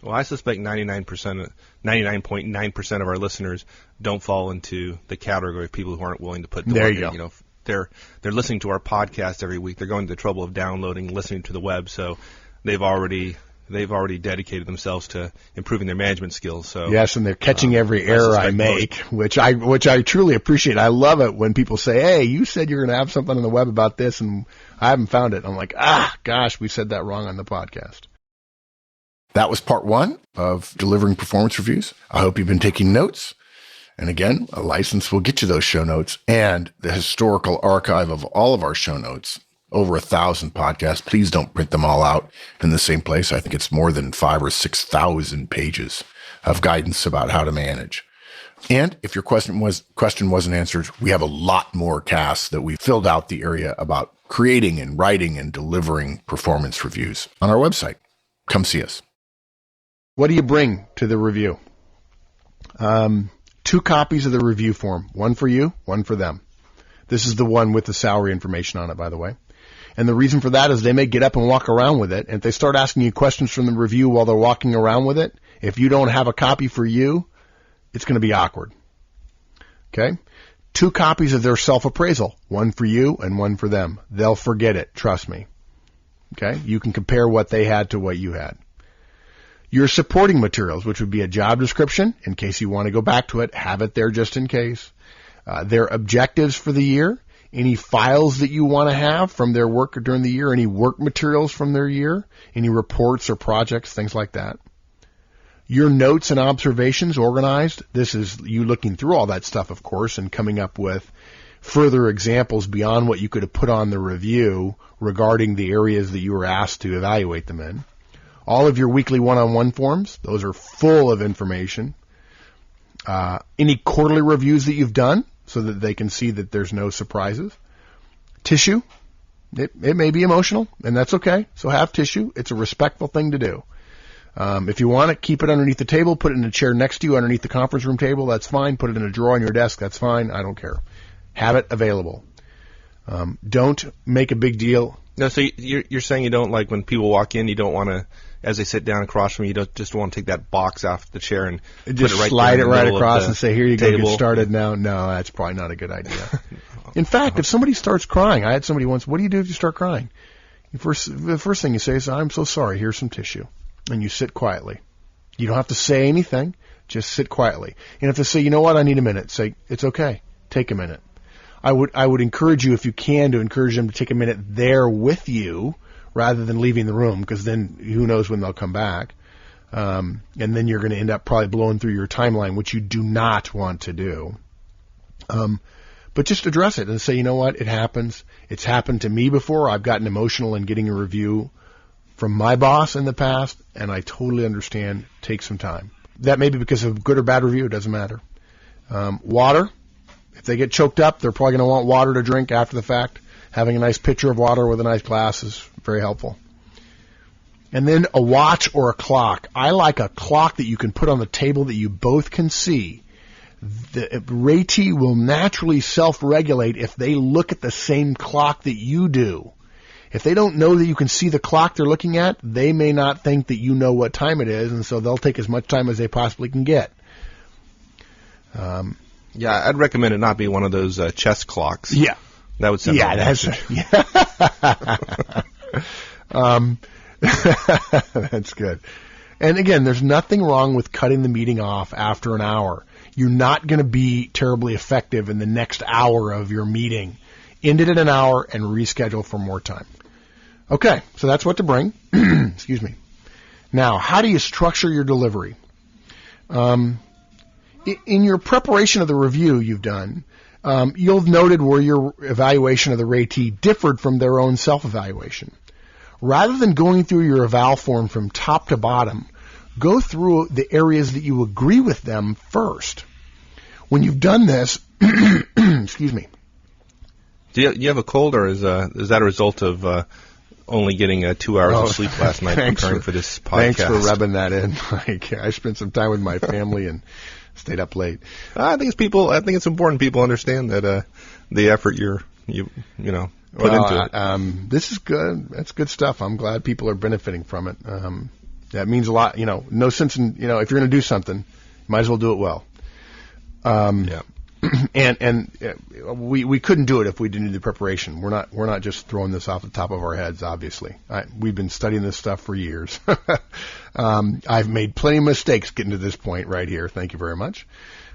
Well, I suspect 99.9% of our listeners don't fall into the category of people who aren't willing to put the work in. You know, they're listening to our podcast every week. They're going to the trouble of downloading, listening to the web, so they've already dedicated themselves to improving their management skills. So yes, and they're catching every error I make, which I truly appreciate. I love it when people say, "Hey, you said you're going to have something on the web about this, and I haven't found it." I'm like, gosh, we said that wrong on the podcast. That was part 1 of delivering performance reviews. I hope you've been taking notes. And again, a license will get you those show notes and the historical archive of all of our show notes. Over 1,000 podcasts. Please don't print them all out in the same place. I think it's more than 5,000 or 6,000 pages of guidance about how to manage. And if your question wasn't answered, we have a lot more casts that we filled out the area about creating and writing and delivering performance reviews on our website. Come see us. What do you bring to the review? 2 copies of the review form. One for you, one for them. This is the one with the salary information on it, by the way. And the reason for that is they may get up and walk around with it. And if they start asking you questions from the review while they're walking around with it, if you don't have a copy for you, it's going to be awkward. Okay? 2 copies of their self-appraisal. One for you and one for them. They'll forget it. Trust me. Okay? You can compare what they had to what you had. Your supporting materials, which would be a job description, in case you want to go back to it, have it there just in case. Their objectives for the year, any files that you want to have from their work during the year, any work materials from their year, any reports or projects, things like that. Your notes and observations organized. This is you looking through all that stuff, of course, and coming up with further examples beyond what you could have put on the review regarding the areas that you were asked to evaluate them in. All of your weekly one-on-one forms, those are full of information. Any quarterly reviews that you've done so that they can see that there's no surprises. Tissue, it may be emotional, and that's okay. So have tissue. It's a respectful thing to do. If you want it, keep it underneath the table. Put it in a chair next to you underneath the conference room table. That's fine. Put it in a drawer on your desk. That's fine. I don't care. Have it available. Don't make a big deal. No, so you're saying you don't like when people walk in, you don't want to, as they sit down across from you, don't just want to take that box off the chair and just put it right slide it right across and say, "Here you go, table. get started now." No, that's probably not a good idea. In fact, if somebody starts crying, I had somebody once, "What do you do if you start crying?" The first thing you say is, "I'm so sorry, here's some tissue." And you sit quietly. You don't have to say anything, just sit quietly. And if they say, "You know what, I need a minute," say, "It's okay, take a minute." I would encourage you, if you can, to encourage them to take a minute there with you rather than leaving the room, because then who knows when they'll come back. And then you're going to end up probably blowing through your timeline, which you do not want to do. But just address it and say, "You know what, it happens. It's happened to me before. I've gotten emotional in getting a review from my boss in the past, and I totally understand. Take some time." That may be because of good or bad review. It doesn't matter. Water. If they get choked up, they're probably going to want water to drink after the fact. Having a nice pitcher of water with a nice glass is very helpful. And then a watch or a clock. I like a clock that you can put on the table that you both can see. The ratee will naturally self-regulate if they look at the same clock that you do. If they don't know that you can see the clock they're looking at, they may not think that you know what time it is, and so they'll take as much time as they possibly can get. Yeah, I'd recommend it not be one of those chess clocks. Yeah. That would send yeah, that's that's good. And again, there's nothing wrong with cutting the meeting off after an hour. You're not going to be terribly effective in the next hour of your meeting. End it at an hour and reschedule for more time. Okay, so that's what to bring. Excuse me. Now, how do you structure your delivery? In your preparation of the review you've done, you'll have noted where your evaluation of the ratee differed from their own self-evaluation. Rather than going through your eval form from top to bottom, go through the areas that you agree with them first. When you've done this, excuse me. Do you have a cold, or is that a result of only getting 2 hours of sleep last night preparing for this podcast. Thanks for rubbing that in, Mike. I spent some time with my family and stayed up late. I think it's important people understand that the effort you put into it. This is good. That's good stuff. I'm glad people are benefiting from it. That means a lot. No sense in if you're going to do something, might as well do it well. Yeah. And we couldn't do it if we didn't do the preparation. We're not just throwing this off the top of our heads. Obviously, we've been studying this stuff for years. I've made plenty of mistakes getting to this point right here. Thank you very much.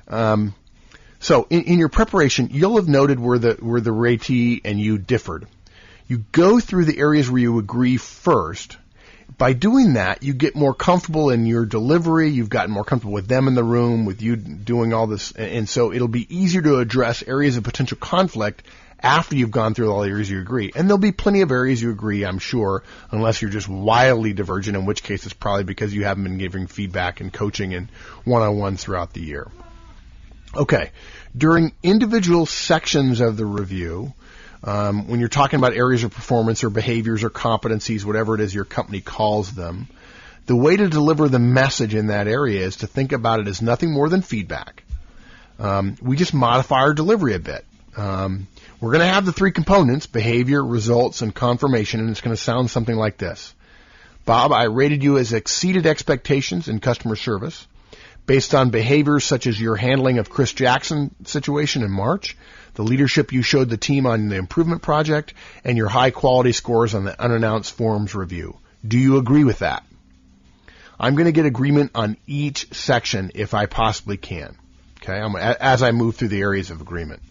So in your preparation, you'll have noted where the ratee and you differed. You go through the areas where you agree first. By doing that, you get more comfortable in your delivery. You've gotten more comfortable with them in the room, with you doing all this. And so it'll be easier to address areas of potential conflict after you've gone through all the areas you agree. And there'll be plenty of areas you agree, I'm sure, unless you're just wildly divergent, in which case it's probably because you haven't been giving feedback and coaching and one-on-ones throughout the year. Okay. During individual sections of the review, when you're talking about areas of performance or behaviors or competencies, whatever it is your company calls them, the way to deliver the message in that area is to think about it as nothing more than feedback. We just modify our delivery a bit. We're going to have the three components, behavior, results, and confirmation, and it's going to sound something like this. Bob, I rated you as exceeded expectations in customer service based on behaviors such as your handling of Chris Jackson situation in March, the leadership you showed the team on the improvement project, and your high-quality scores on the unannounced forms review. Do you agree with that? I'm going to get agreement on each section if I possibly can, okay, as I move through the areas of agreement.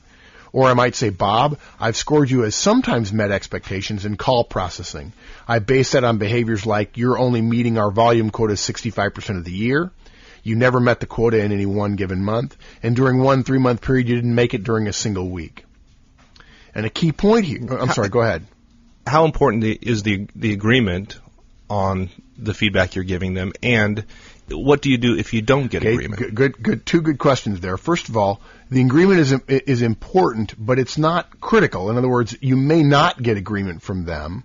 Or I might say, Bob, I've scored you as sometimes met expectations in call processing. I base that on behaviors like you're only meeting our volume quota 65% of the year, you never met the quota in any one given month, and during one 3-month period, you didn't make it during a single week. And a key point here, I'm sorry, go ahead. How important is the agreement on the feedback you're giving them, and what do you do if you don't get agreement? Good. Two good questions there. First of all, the agreement is important, but it's not critical. In other words, you may not get agreement from them,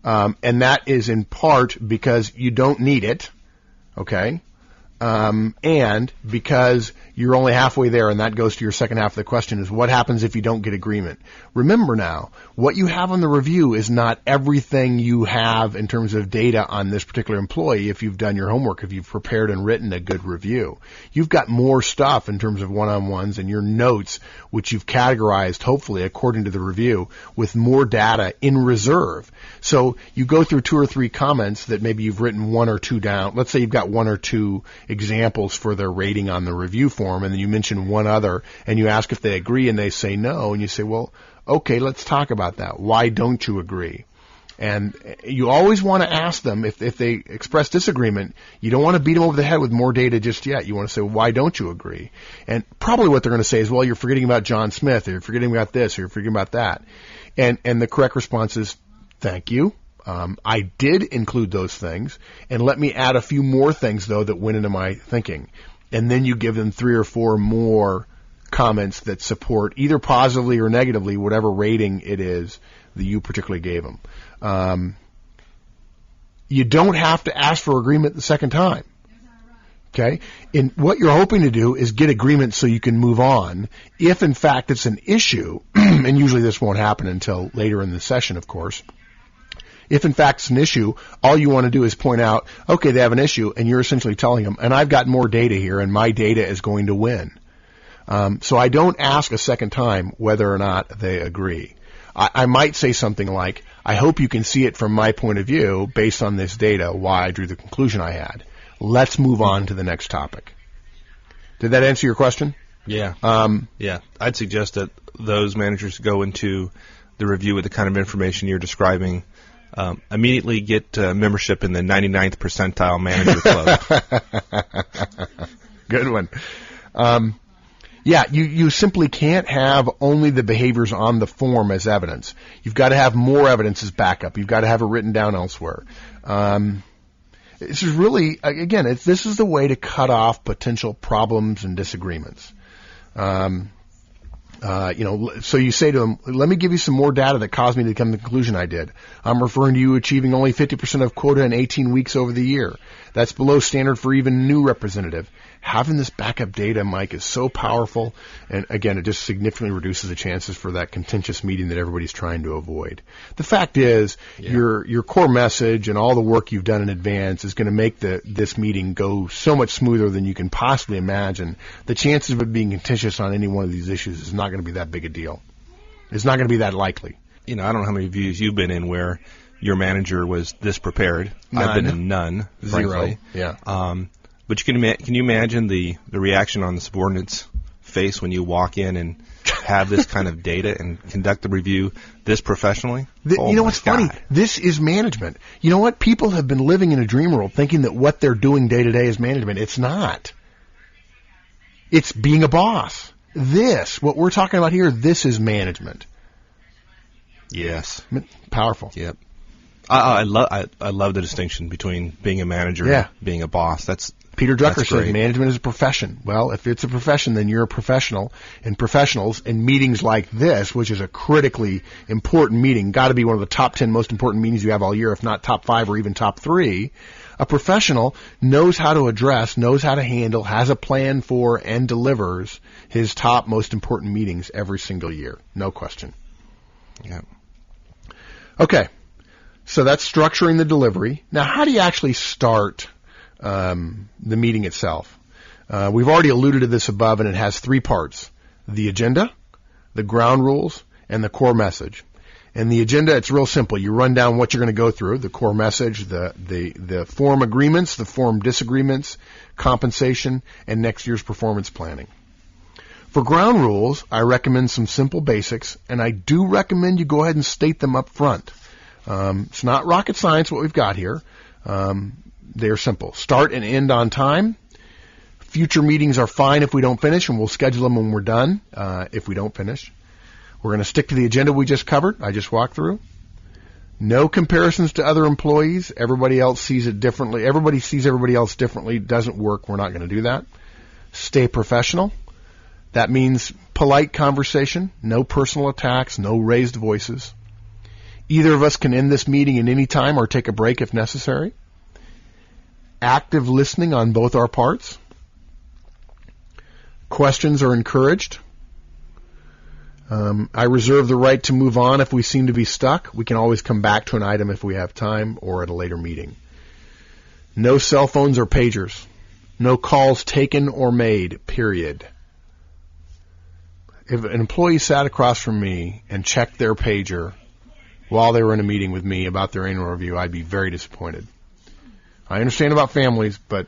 and that is in part because you don't need it, okay? And because you're only halfway there, and that goes to your second half of the question, is what happens if you don't get agreement? Remember now, what you have on the review is not everything you have in terms of data on this particular employee if you've done your homework, if you've prepared and written a good review. You've got more stuff in terms of one-on-ones and your notes, which you've categorized, hopefully, according to the review, with more data in reserve. So you go through 2 or 3 comments that maybe you've written 1 or 2 down. Let's say you've got 1 or 2 examples for their rating on the review form, and then you mention one other, and you ask if they agree, and they say no, and you say, well, okay, let's talk about that. Why don't you agree? And you always want to ask them, if they express disagreement, you don't want to beat them over the head with more data just yet. You want to say, why don't you agree? And probably what they're going to say is, well, you're forgetting about John Smith, or you're forgetting about this, or you're forgetting about that. And the correct response is, thank you. I did include those things, and let me add a few more things, though, that went into my thinking. And then you give them 3 or 4 more comments that support either positively or negatively whatever rating it is that you particularly gave them. You don't have to ask for agreement the second time. Okay? And what you're hoping to do is get agreement so you can move on. If, in fact, it's an issue, and usually this won't happen until later in the session, of course. If, in fact, it's an issue, all you want to do is point out, okay, they have an issue, and you're essentially telling them, and I've got more data here, and my data is going to win. So I don't ask a second time whether or not they agree. I might say something like, I hope you can see it from my point of view, based on this data, why I drew the conclusion I had. Let's move on to the next topic. Did that answer your question? Yeah. Yeah. I'd suggest that those managers go into the review with the kind of information you're describing. Immediately get membership in the 99th percentile manager club. Good one. Yeah, you simply can't have only the behaviors on the form as evidence. You've got to have more evidence as backup. You've got to have it written down elsewhere. This is really, again, this is the way to cut off potential problems and disagreements. So you say to them, let me give you some more data that caused me to come to the conclusion I did. I'm referring to you achieving only 50% of quota in 18 weeks over the year. That's below standard for even new representative. Having this backup data, Mike, is so powerful. And again, it just significantly reduces the chances for that contentious meeting that everybody's trying to avoid. The fact is, your core message and all the work you've done in advance is going to make this meeting go so much smoother than you can possibly imagine. The chances of it being contentious on any one of these issues is not going to be that big a deal. It's not going to be that likely. I don't know how many views you've been in where your manager was this prepared. None. I've been in none, frankly. Zero. Yeah. But can you imagine the reaction on the subordinate's face when you walk in and have this kind of data and conduct the review this professionally? You know what's funny? This is management. You know what? People have been living in a dream world thinking that what they're doing day to day is management. It's not. It's being a boss. What we're talking about here, this is management. Yes. Powerful. Yep. I love the distinction between being a manager and being a boss. Peter Drucker says great. management is a profession. Well, if it's a profession, then you're a professional. And professionals in meetings like this, which is a critically important meeting, got to be one of the top 10 most important meetings you have all year, if not top 5 or even top 3. A professional knows how to address, knows how to handle, has a plan for, and delivers his top most important meetings every single year. No question. Yeah. Okay. So that's structuring the delivery. Now, how do you actually start the meeting itself? We've already alluded to this above, and it has 3 parts: the agenda, the ground rules, and the core message. And the agenda, it's real simple. You run down what you're going to go through: the core message, the form agreements, the form disagreements, compensation, and next year's performance planning. For ground rules, I recommend some simple basics, and I do recommend you go ahead and state them up front. It's not rocket science what we've got here. They're simple. Start and end on time. Future meetings are fine if we don't finish, and we'll schedule them when we're done if we don't finish. We're going to stick to the agenda we just covered, I just walked through. No comparisons to other employees. Everybody else sees it differently. Everybody sees everybody else differently. It doesn't work. We're not going to do that. Stay professional. That means polite conversation, no personal attacks, no raised voices. Either of us can end this meeting at any time or take a break if necessary. Active listening on both our parts. Questions are encouraged. I reserve the right to move on if we seem to be stuck. We can always come back to an item if we have time or at a later meeting. No cell phones or pagers. No calls taken or made, period. If an employee sat across from me and checked their pager while they were in a meeting with me about their annual review, I'd be very disappointed. I understand about families, but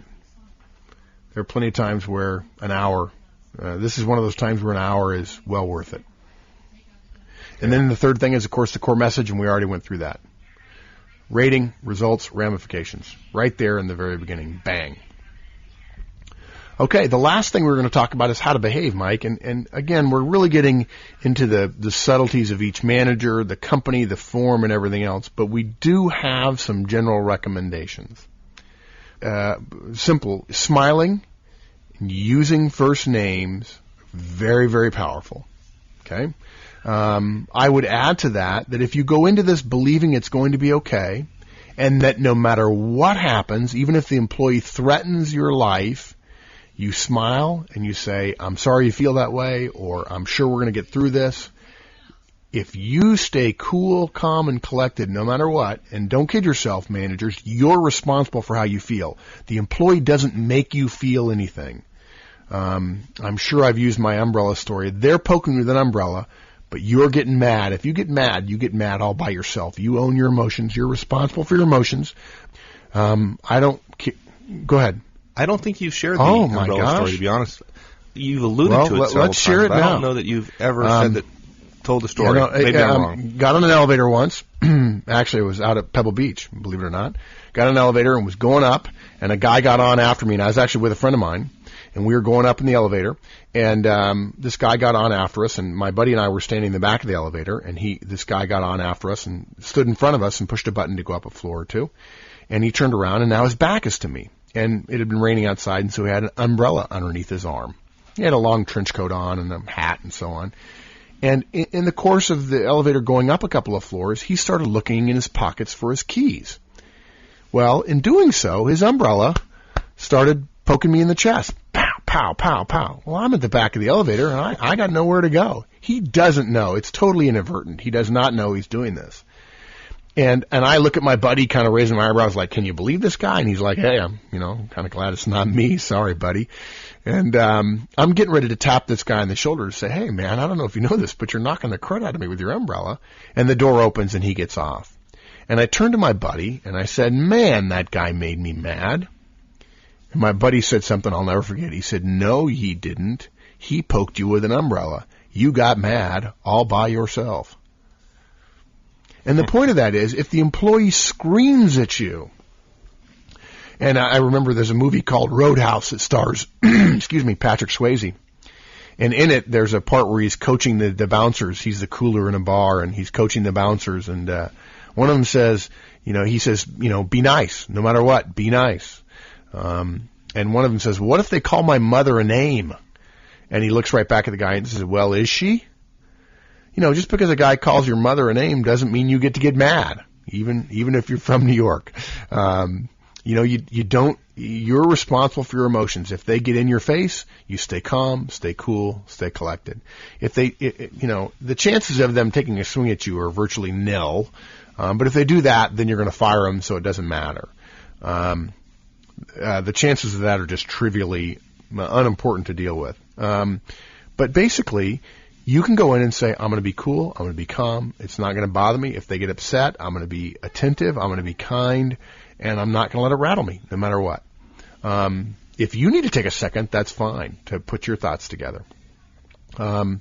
there are plenty of times where an hour, this is one of those times where an hour is well worth it. And then the third thing is, of course, the core message, and we already went through that. Rating, results, ramifications. Right there in the very beginning. Bang. Okay, the last thing we're going to talk about is how to behave, Mike. And again, we're really getting into the subtleties of each manager, the company, the form, and everything else. But we do have some general recommendations. Simple. Smiling, using first names, very, very powerful. Okay? I would add to that if you go into this believing it's going to be okay, and that no matter what happens, even if the employee threatens your life, you smile and you say, I'm sorry you feel that way, or I'm sure we're going to get through this. If you stay cool, calm, and collected no matter what, and don't kid yourself, managers, you're responsible for how you feel. The employee doesn't make you feel anything. I'm sure I've used my umbrella story. They're poking with an umbrella, but you're getting mad. If you get mad all by yourself. You own your emotions. You're responsible for your emotions. Go ahead. I don't think you've shared the umbrella story, to be honest. You've alluded to it several let's share times, it but now. I don't know that you've ever told the story. Maybe I'm wrong. Got on an elevator once. Actually, it was out at Pebble Beach, believe it or not. Got on an elevator and was going up, and a guy got on after me, and I was actually with a friend of mine, and we were going up in the elevator, and this guy got on after us, and my buddy and I were standing in the back of the elevator, and this guy got on after us and stood in front of us and pushed a button to go up a floor or two, and he turned around, and now his back is to me, and it had been raining outside, and so he had an umbrella underneath his arm. He had a long trench coat on and a hat and so on. And in the course of the elevator going up a couple of floors, he started looking in his pockets for his keys. Well, in doing so, his umbrella started poking me in the chest. Pow, pow, pow, pow. Well, I'm at the back of the elevator, and I got nowhere to go. He doesn't know. It's totally inadvertent. He does not know he's doing this. And I look at my buddy kind of raising my eyebrows like, can you believe this guy? And he's like, hey, I'm kind of glad it's not me. Sorry, buddy. And I'm getting ready to tap this guy on the shoulder to say, hey, man, I don't know if you know this, but you're knocking the crud out of me with your umbrella. And the door opens and he gets off. And I turned to my buddy and I said, man, that guy made me mad. And my buddy said something I'll never forget. He said, no, he didn't. He poked you with an umbrella. You got mad all by yourself. And the point of that is, if the employee screams at you, and I remember there's a movie called Roadhouse that stars, Patrick Swayze. And in it, there's a part where he's coaching the bouncers. He's the cooler in a bar, and he's coaching the bouncers. And one of them says, be nice, no matter what, be nice. And one of them says, what if they call my mother a name? And he looks right back at the guy and says, well, is she? Just because a guy calls your mother a name doesn't mean you get to get mad, even if you're from New York. You're responsible for your emotions. If they get in your face, you stay calm, stay cool, stay collected. If the chances of them taking a swing at you are virtually nil. But if they do that, then you're going to fire them, so it doesn't matter. The chances of that are just trivially unimportant to deal with. But basically, you can go in and say, I'm going to be cool, I'm going to be calm, it's not going to bother me. If they get upset, I'm going to be attentive, I'm going to be kind, and I'm not going to let it rattle me, no matter what. If you need to take a second, that's fine, to put your thoughts together. But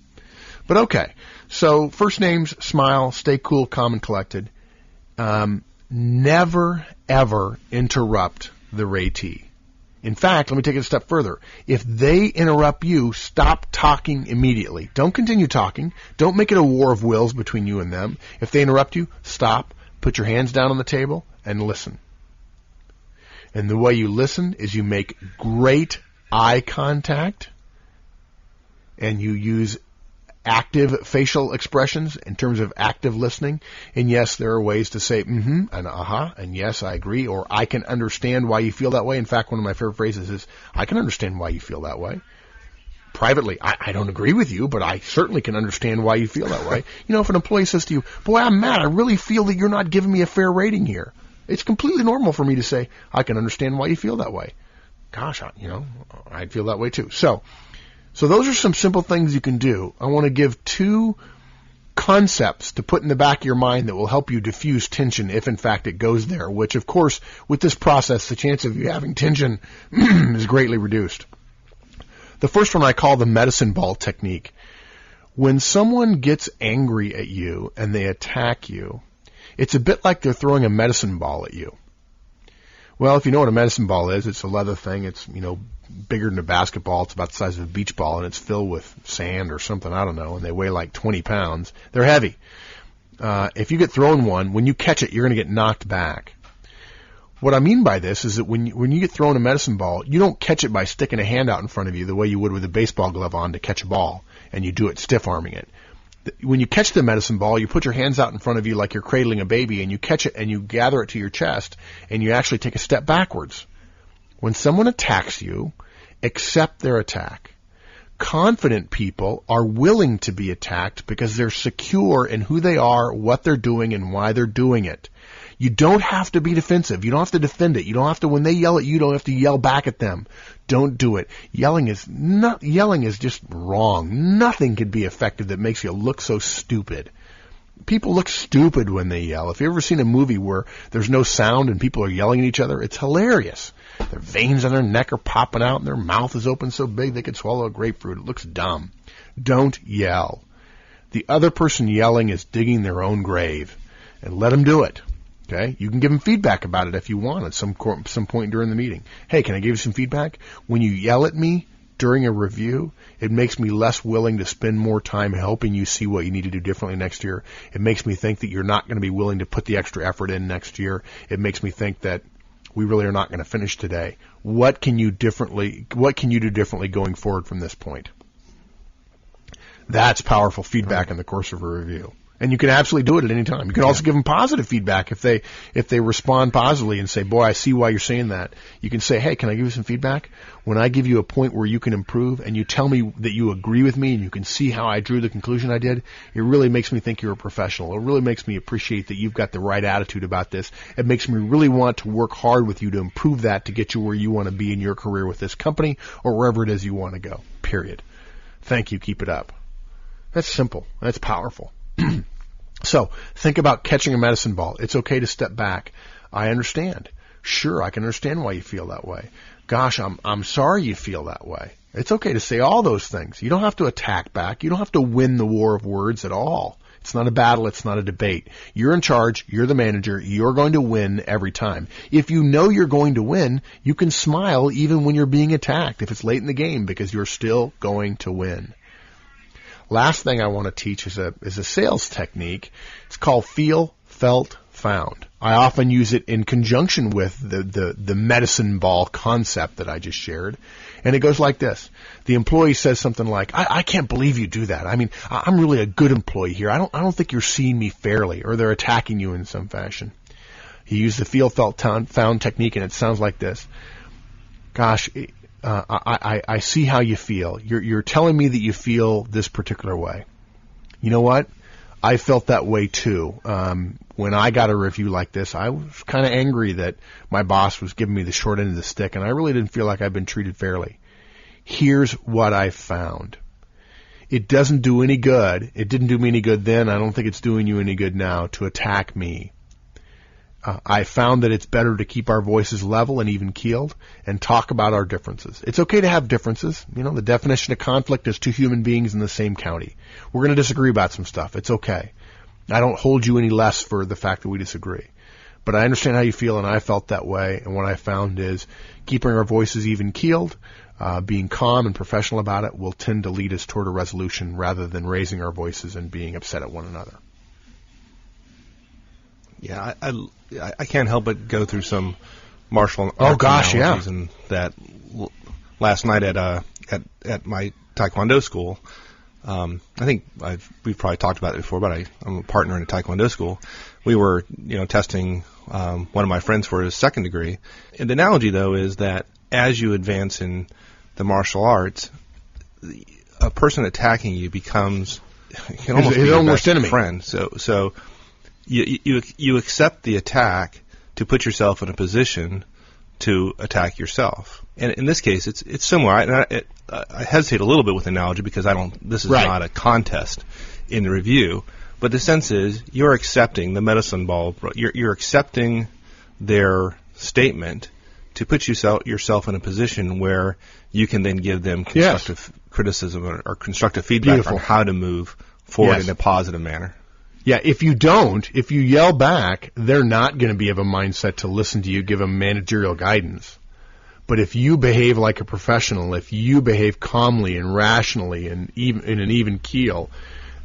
okay, so first names, smile, stay cool, calm, and collected. Never, ever interrupt the ratee. In fact, let me take it a step further. If they interrupt you, stop talking immediately. Don't continue talking. Don't make it a war of wills between you and them. If they interrupt you, stop, put your hands down on the table, and listen. And the way you listen is you make great eye contact, and you use active facial expressions in terms of active listening. And yes, there are ways to say and uh-huh, and yes, I agree, or I can understand why you feel that way. In fact, one of my favorite phrases is, I can understand why you feel that way. Privately, I don't agree with you, but I certainly can understand why you feel that way. If an employee says to you, boy, I'm mad, I really feel that you're not giving me a fair rating here. It's completely normal for me to say, I can understand why you feel that way. Gosh, I'd feel that way too. So those are some simple things you can do. I want to give two concepts to put in the back of your mind that will help you diffuse tension if, in fact, it goes there, which, of course, with this process, the chance of you having tension is greatly reduced. The first one I call the medicine ball technique. When someone gets angry at you and they attack you, it's a bit like they're throwing a medicine ball at you. Well, if you know what a medicine ball is, it's a leather thing. It's, bigger than a basketball. It's about the size of a beach ball, and it's filled with sand or something, I don't know, and they weigh like 20 pounds. They're heavy. If you get thrown one, when you catch it, you're going to get knocked back. What I mean by this is that when you get thrown a medicine ball, you don't catch it by sticking a hand out in front of you the way you would with a baseball glove on to catch a ball, and you do it stiff-arming it. When you catch the medicine ball, you put your hands out in front of you like you're cradling a baby, and you catch it and you gather it to your chest, and you actually take a step backwards. When someone attacks you, accept their attack. Confident people are willing to be attacked because they're secure in who they are, what they're doing, and why they're doing it. You don't have to be defensive. You don't have to defend it. You don't have to, when they yell at you, you don't have to yell back at them. Don't do it. Yelling is just wrong. Nothing can be effective that makes you look so stupid. People look stupid when they yell. If you've ever seen a movie where there's no sound and people are yelling at each other, it's hilarious. Their veins on their neck are popping out and their mouth is open so big they could swallow a grapefruit. It looks dumb. Don't yell. The other person yelling is digging their own grave. And let them do it. Okay? You can give them feedback about it if you want at some point during the meeting. Hey, can I give you some feedback? When you yell at me during a review, it makes me less willing to spend more time helping you see what you need to do differently next year. It makes me think that you're not going to be willing to put the extra effort in next year. It makes me think that we really are not going to finish today. What can you do differently going forward from this point? That's powerful feedback in the course of a review. And you can absolutely do it at any time. You can also give them positive feedback if they respond positively and say, boy, I see why you're saying that. You can say, hey, can I give you some feedback? When I give you a point where you can improve and you tell me that you agree with me and you can see how I drew the conclusion I did, it really makes me think you're a professional. It really makes me appreciate that you've got the right attitude about this. It makes me really want to work hard with you to improve that to get you where you want to be in your career with this company or wherever it is you want to go, period. Thank you. Keep it up. That's simple. That's powerful. So think about catching a medicine ball. It's okay to step back. I understand. Sure, I can understand why you feel that way. Gosh, I'm sorry you feel that way. It's okay to say all those things. You don't have to attack back. You don't have to win the war of words at all. It's not a battle. It's not a debate. You're in charge. You're the manager. You're going to win every time. If you know you're going to win, you can smile even when you're being attacked if it's late in the game because you're still going to win. Last thing I want to teach is a sales technique. It's called feel, felt, found. I often use it in conjunction with the medicine ball concept that I just shared. And it goes like this. The employee says something like, I can't believe you do that. I mean, I'm really a good employee here. I don't think you're seeing me fairly, or they're attacking you in some fashion. You use the feel, felt, found technique, and it sounds like this. Gosh, I see how you feel. You're telling me that you feel this particular way. You know what? I felt that way too. When I got a review like this, I was kind of angry that my boss was giving me the short end of the stick, and I really didn't feel like I'd been treated fairly. Here's what I found. It doesn't do any good. It didn't do me any good then. I don't think it's doing you any good now to attack me. I found that it's better to keep our voices level and even keeled and talk about our differences. It's okay to have differences. You know, the definition of conflict is two human beings in the same county. We're going to disagree about some stuff. It's okay. I don't hold you any less for the fact that we disagree. But I understand how you feel, and I felt that way. And what I found is keeping our voices even keeled, being calm and professional about it will tend to lead us toward a resolution rather than raising our voices and being upset at one another. Yeah, I can't help but go through some martial yeah. arts analogies, and that last night at my Taekwondo school, I think we've probably talked about it before, but I'm a partner in a Taekwondo school. We were, testing one of my friends for his second degree. And the analogy, though, is that as you advance in the martial arts, a person attacking you becomes can almost be your best friend. So you accept the attack to put yourself in a position to attack yourself. And in this case, it's similar. I hesitate a little bit with the analogy because this is not a contest in the review. But the sense is you're accepting the medicine ball. You're accepting their statement to put yourself in a position where you can then give them constructive criticism or constructive feedback on how to move forward in a positive manner. Yeah, if you yell back, they're not going to be of a mindset to listen to you, give them managerial guidance. But if you behave like a professional, if you behave calmly and rationally and in an even keel,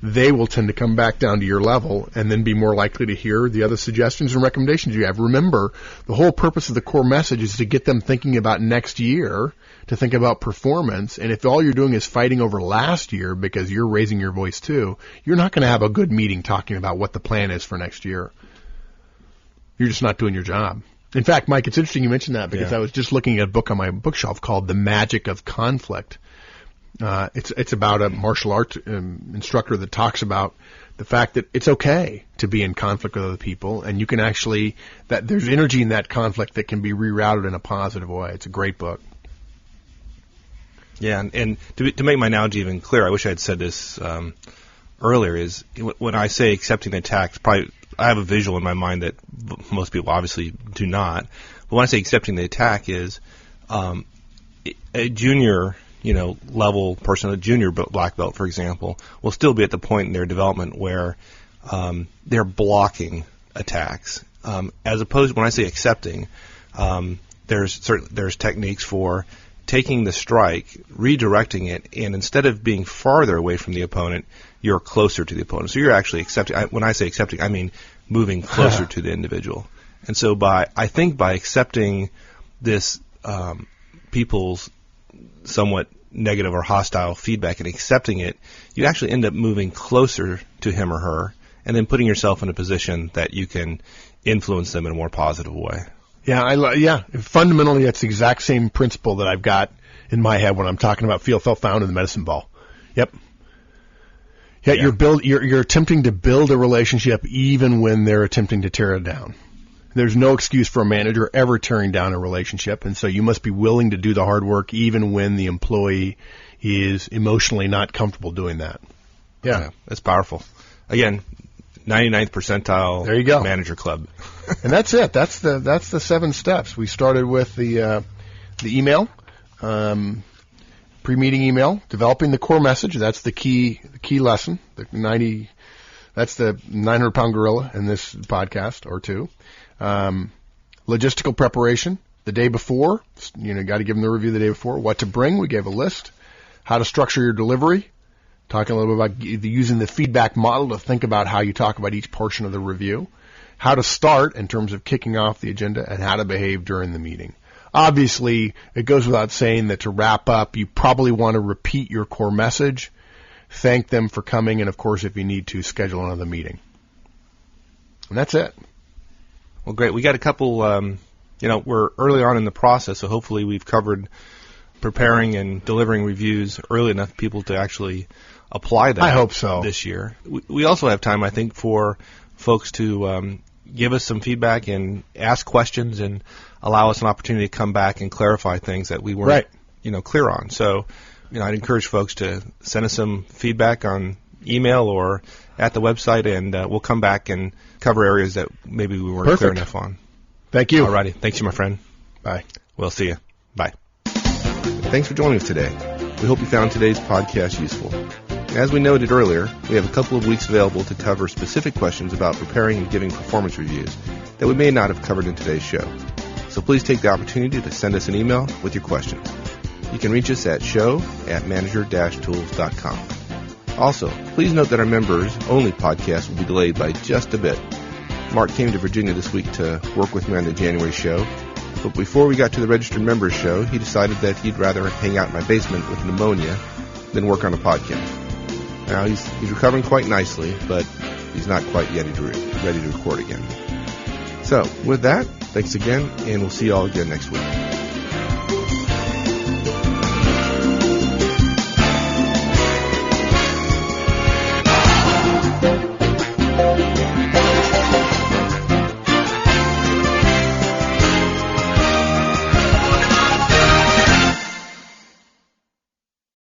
they will tend to come back down to your level and then be more likely to hear the other suggestions and recommendations you have. Remember, the whole purpose of the core message is to get them thinking about next year, to think about performance. And if all you're doing is fighting over last year because you're raising your voice too, you're not going to have a good meeting talking about what the plan is for next year. You're just not doing your job. In fact, Mike, it's interesting you mentioned that because I was just looking at a book on my bookshelf called The Magic of Conflict. It's about a martial arts instructor that talks about the fact that it's okay to be in conflict with other people, and you can actually that there's energy in that conflict that can be rerouted in a positive way. It's a great book. Yeah, and to make my analogy even clearer, I wish I had said this earlier. Is when I say accepting the attack, probably I have a visual in my mind that most people obviously do not. But when I say accepting the attack, is a junior level person, a junior black belt, for example, will still be at the point in their development where they're blocking attacks. As opposed, when I say accepting, there's techniques for taking the strike, redirecting it, and instead of being farther away from the opponent, you're closer to the opponent. So you're actually accepting. When I say accepting, I mean moving closer to the individual. And so I think by accepting this people's somewhat negative or hostile feedback and accepting it, you actually end up moving closer to him or her and then putting yourself in a position that you can influence them in a more positive way. Yeah, fundamentally, that's the exact same principle that I've got in my head when I'm talking about feel, felt, found in the medicine ball. Yep. Yeah, you're attempting to build a relationship even when they're attempting to tear it down. There's no excuse for a manager ever tearing down a relationship, and so you must be willing to do the hard work even when the employee is emotionally not comfortable doing that. Yeah, that's powerful. Again, 99th percentile. There you go. Manager club. And that's it. That's the 7 steps. We started with the email, pre-meeting email, developing the core message. That's the key lesson. That's the 900-pound gorilla in this podcast or two. Logistical preparation the day before. Got to give them the review the day before. What to bring. We gave a list. How to structure your delivery. Talking a little bit about using the feedback model to think about how you talk about each portion of the review. How to start in terms of kicking off the agenda, and how to behave during the meeting. Obviously, it goes without saying that to wrap up, you probably want to repeat your core message, thank them for coming, and of course, if you need to, schedule another meeting. And that's it. Well, great. We got a couple, we're early on in the process, so hopefully we've covered preparing and delivering reviews early enough for people to actually apply that. I hope so. This year. We also have time, I think, for folks to give us some feedback and ask questions and allow us an opportunity to come back and clarify things that we weren't, clear on. So, I'd encourage folks to send us some feedback on email or at the website, and we'll come back and cover areas that maybe we weren't clear enough on. Thank you. All righty. Thanks, my friend. Bye. We'll see you. Bye. Thanks for joining us today. We hope you found today's podcast useful. As we noted earlier, we have a couple of weeks available to cover specific questions about preparing and giving performance reviews that we may not have covered in today's show. So please take the opportunity to send us an email with your questions. You can reach us at show@manager-tools.com. Also, please note that our members-only podcast will be delayed by just a bit. Mark came to Virginia this week to work with me on the January show, but before we got to the registered members show, he decided that he'd rather hang out in my basement with pneumonia than work on a podcast. Now, he's recovering quite nicely, but he's not quite yet ready to record again. So, with that, thanks again, and we'll see you all again next week.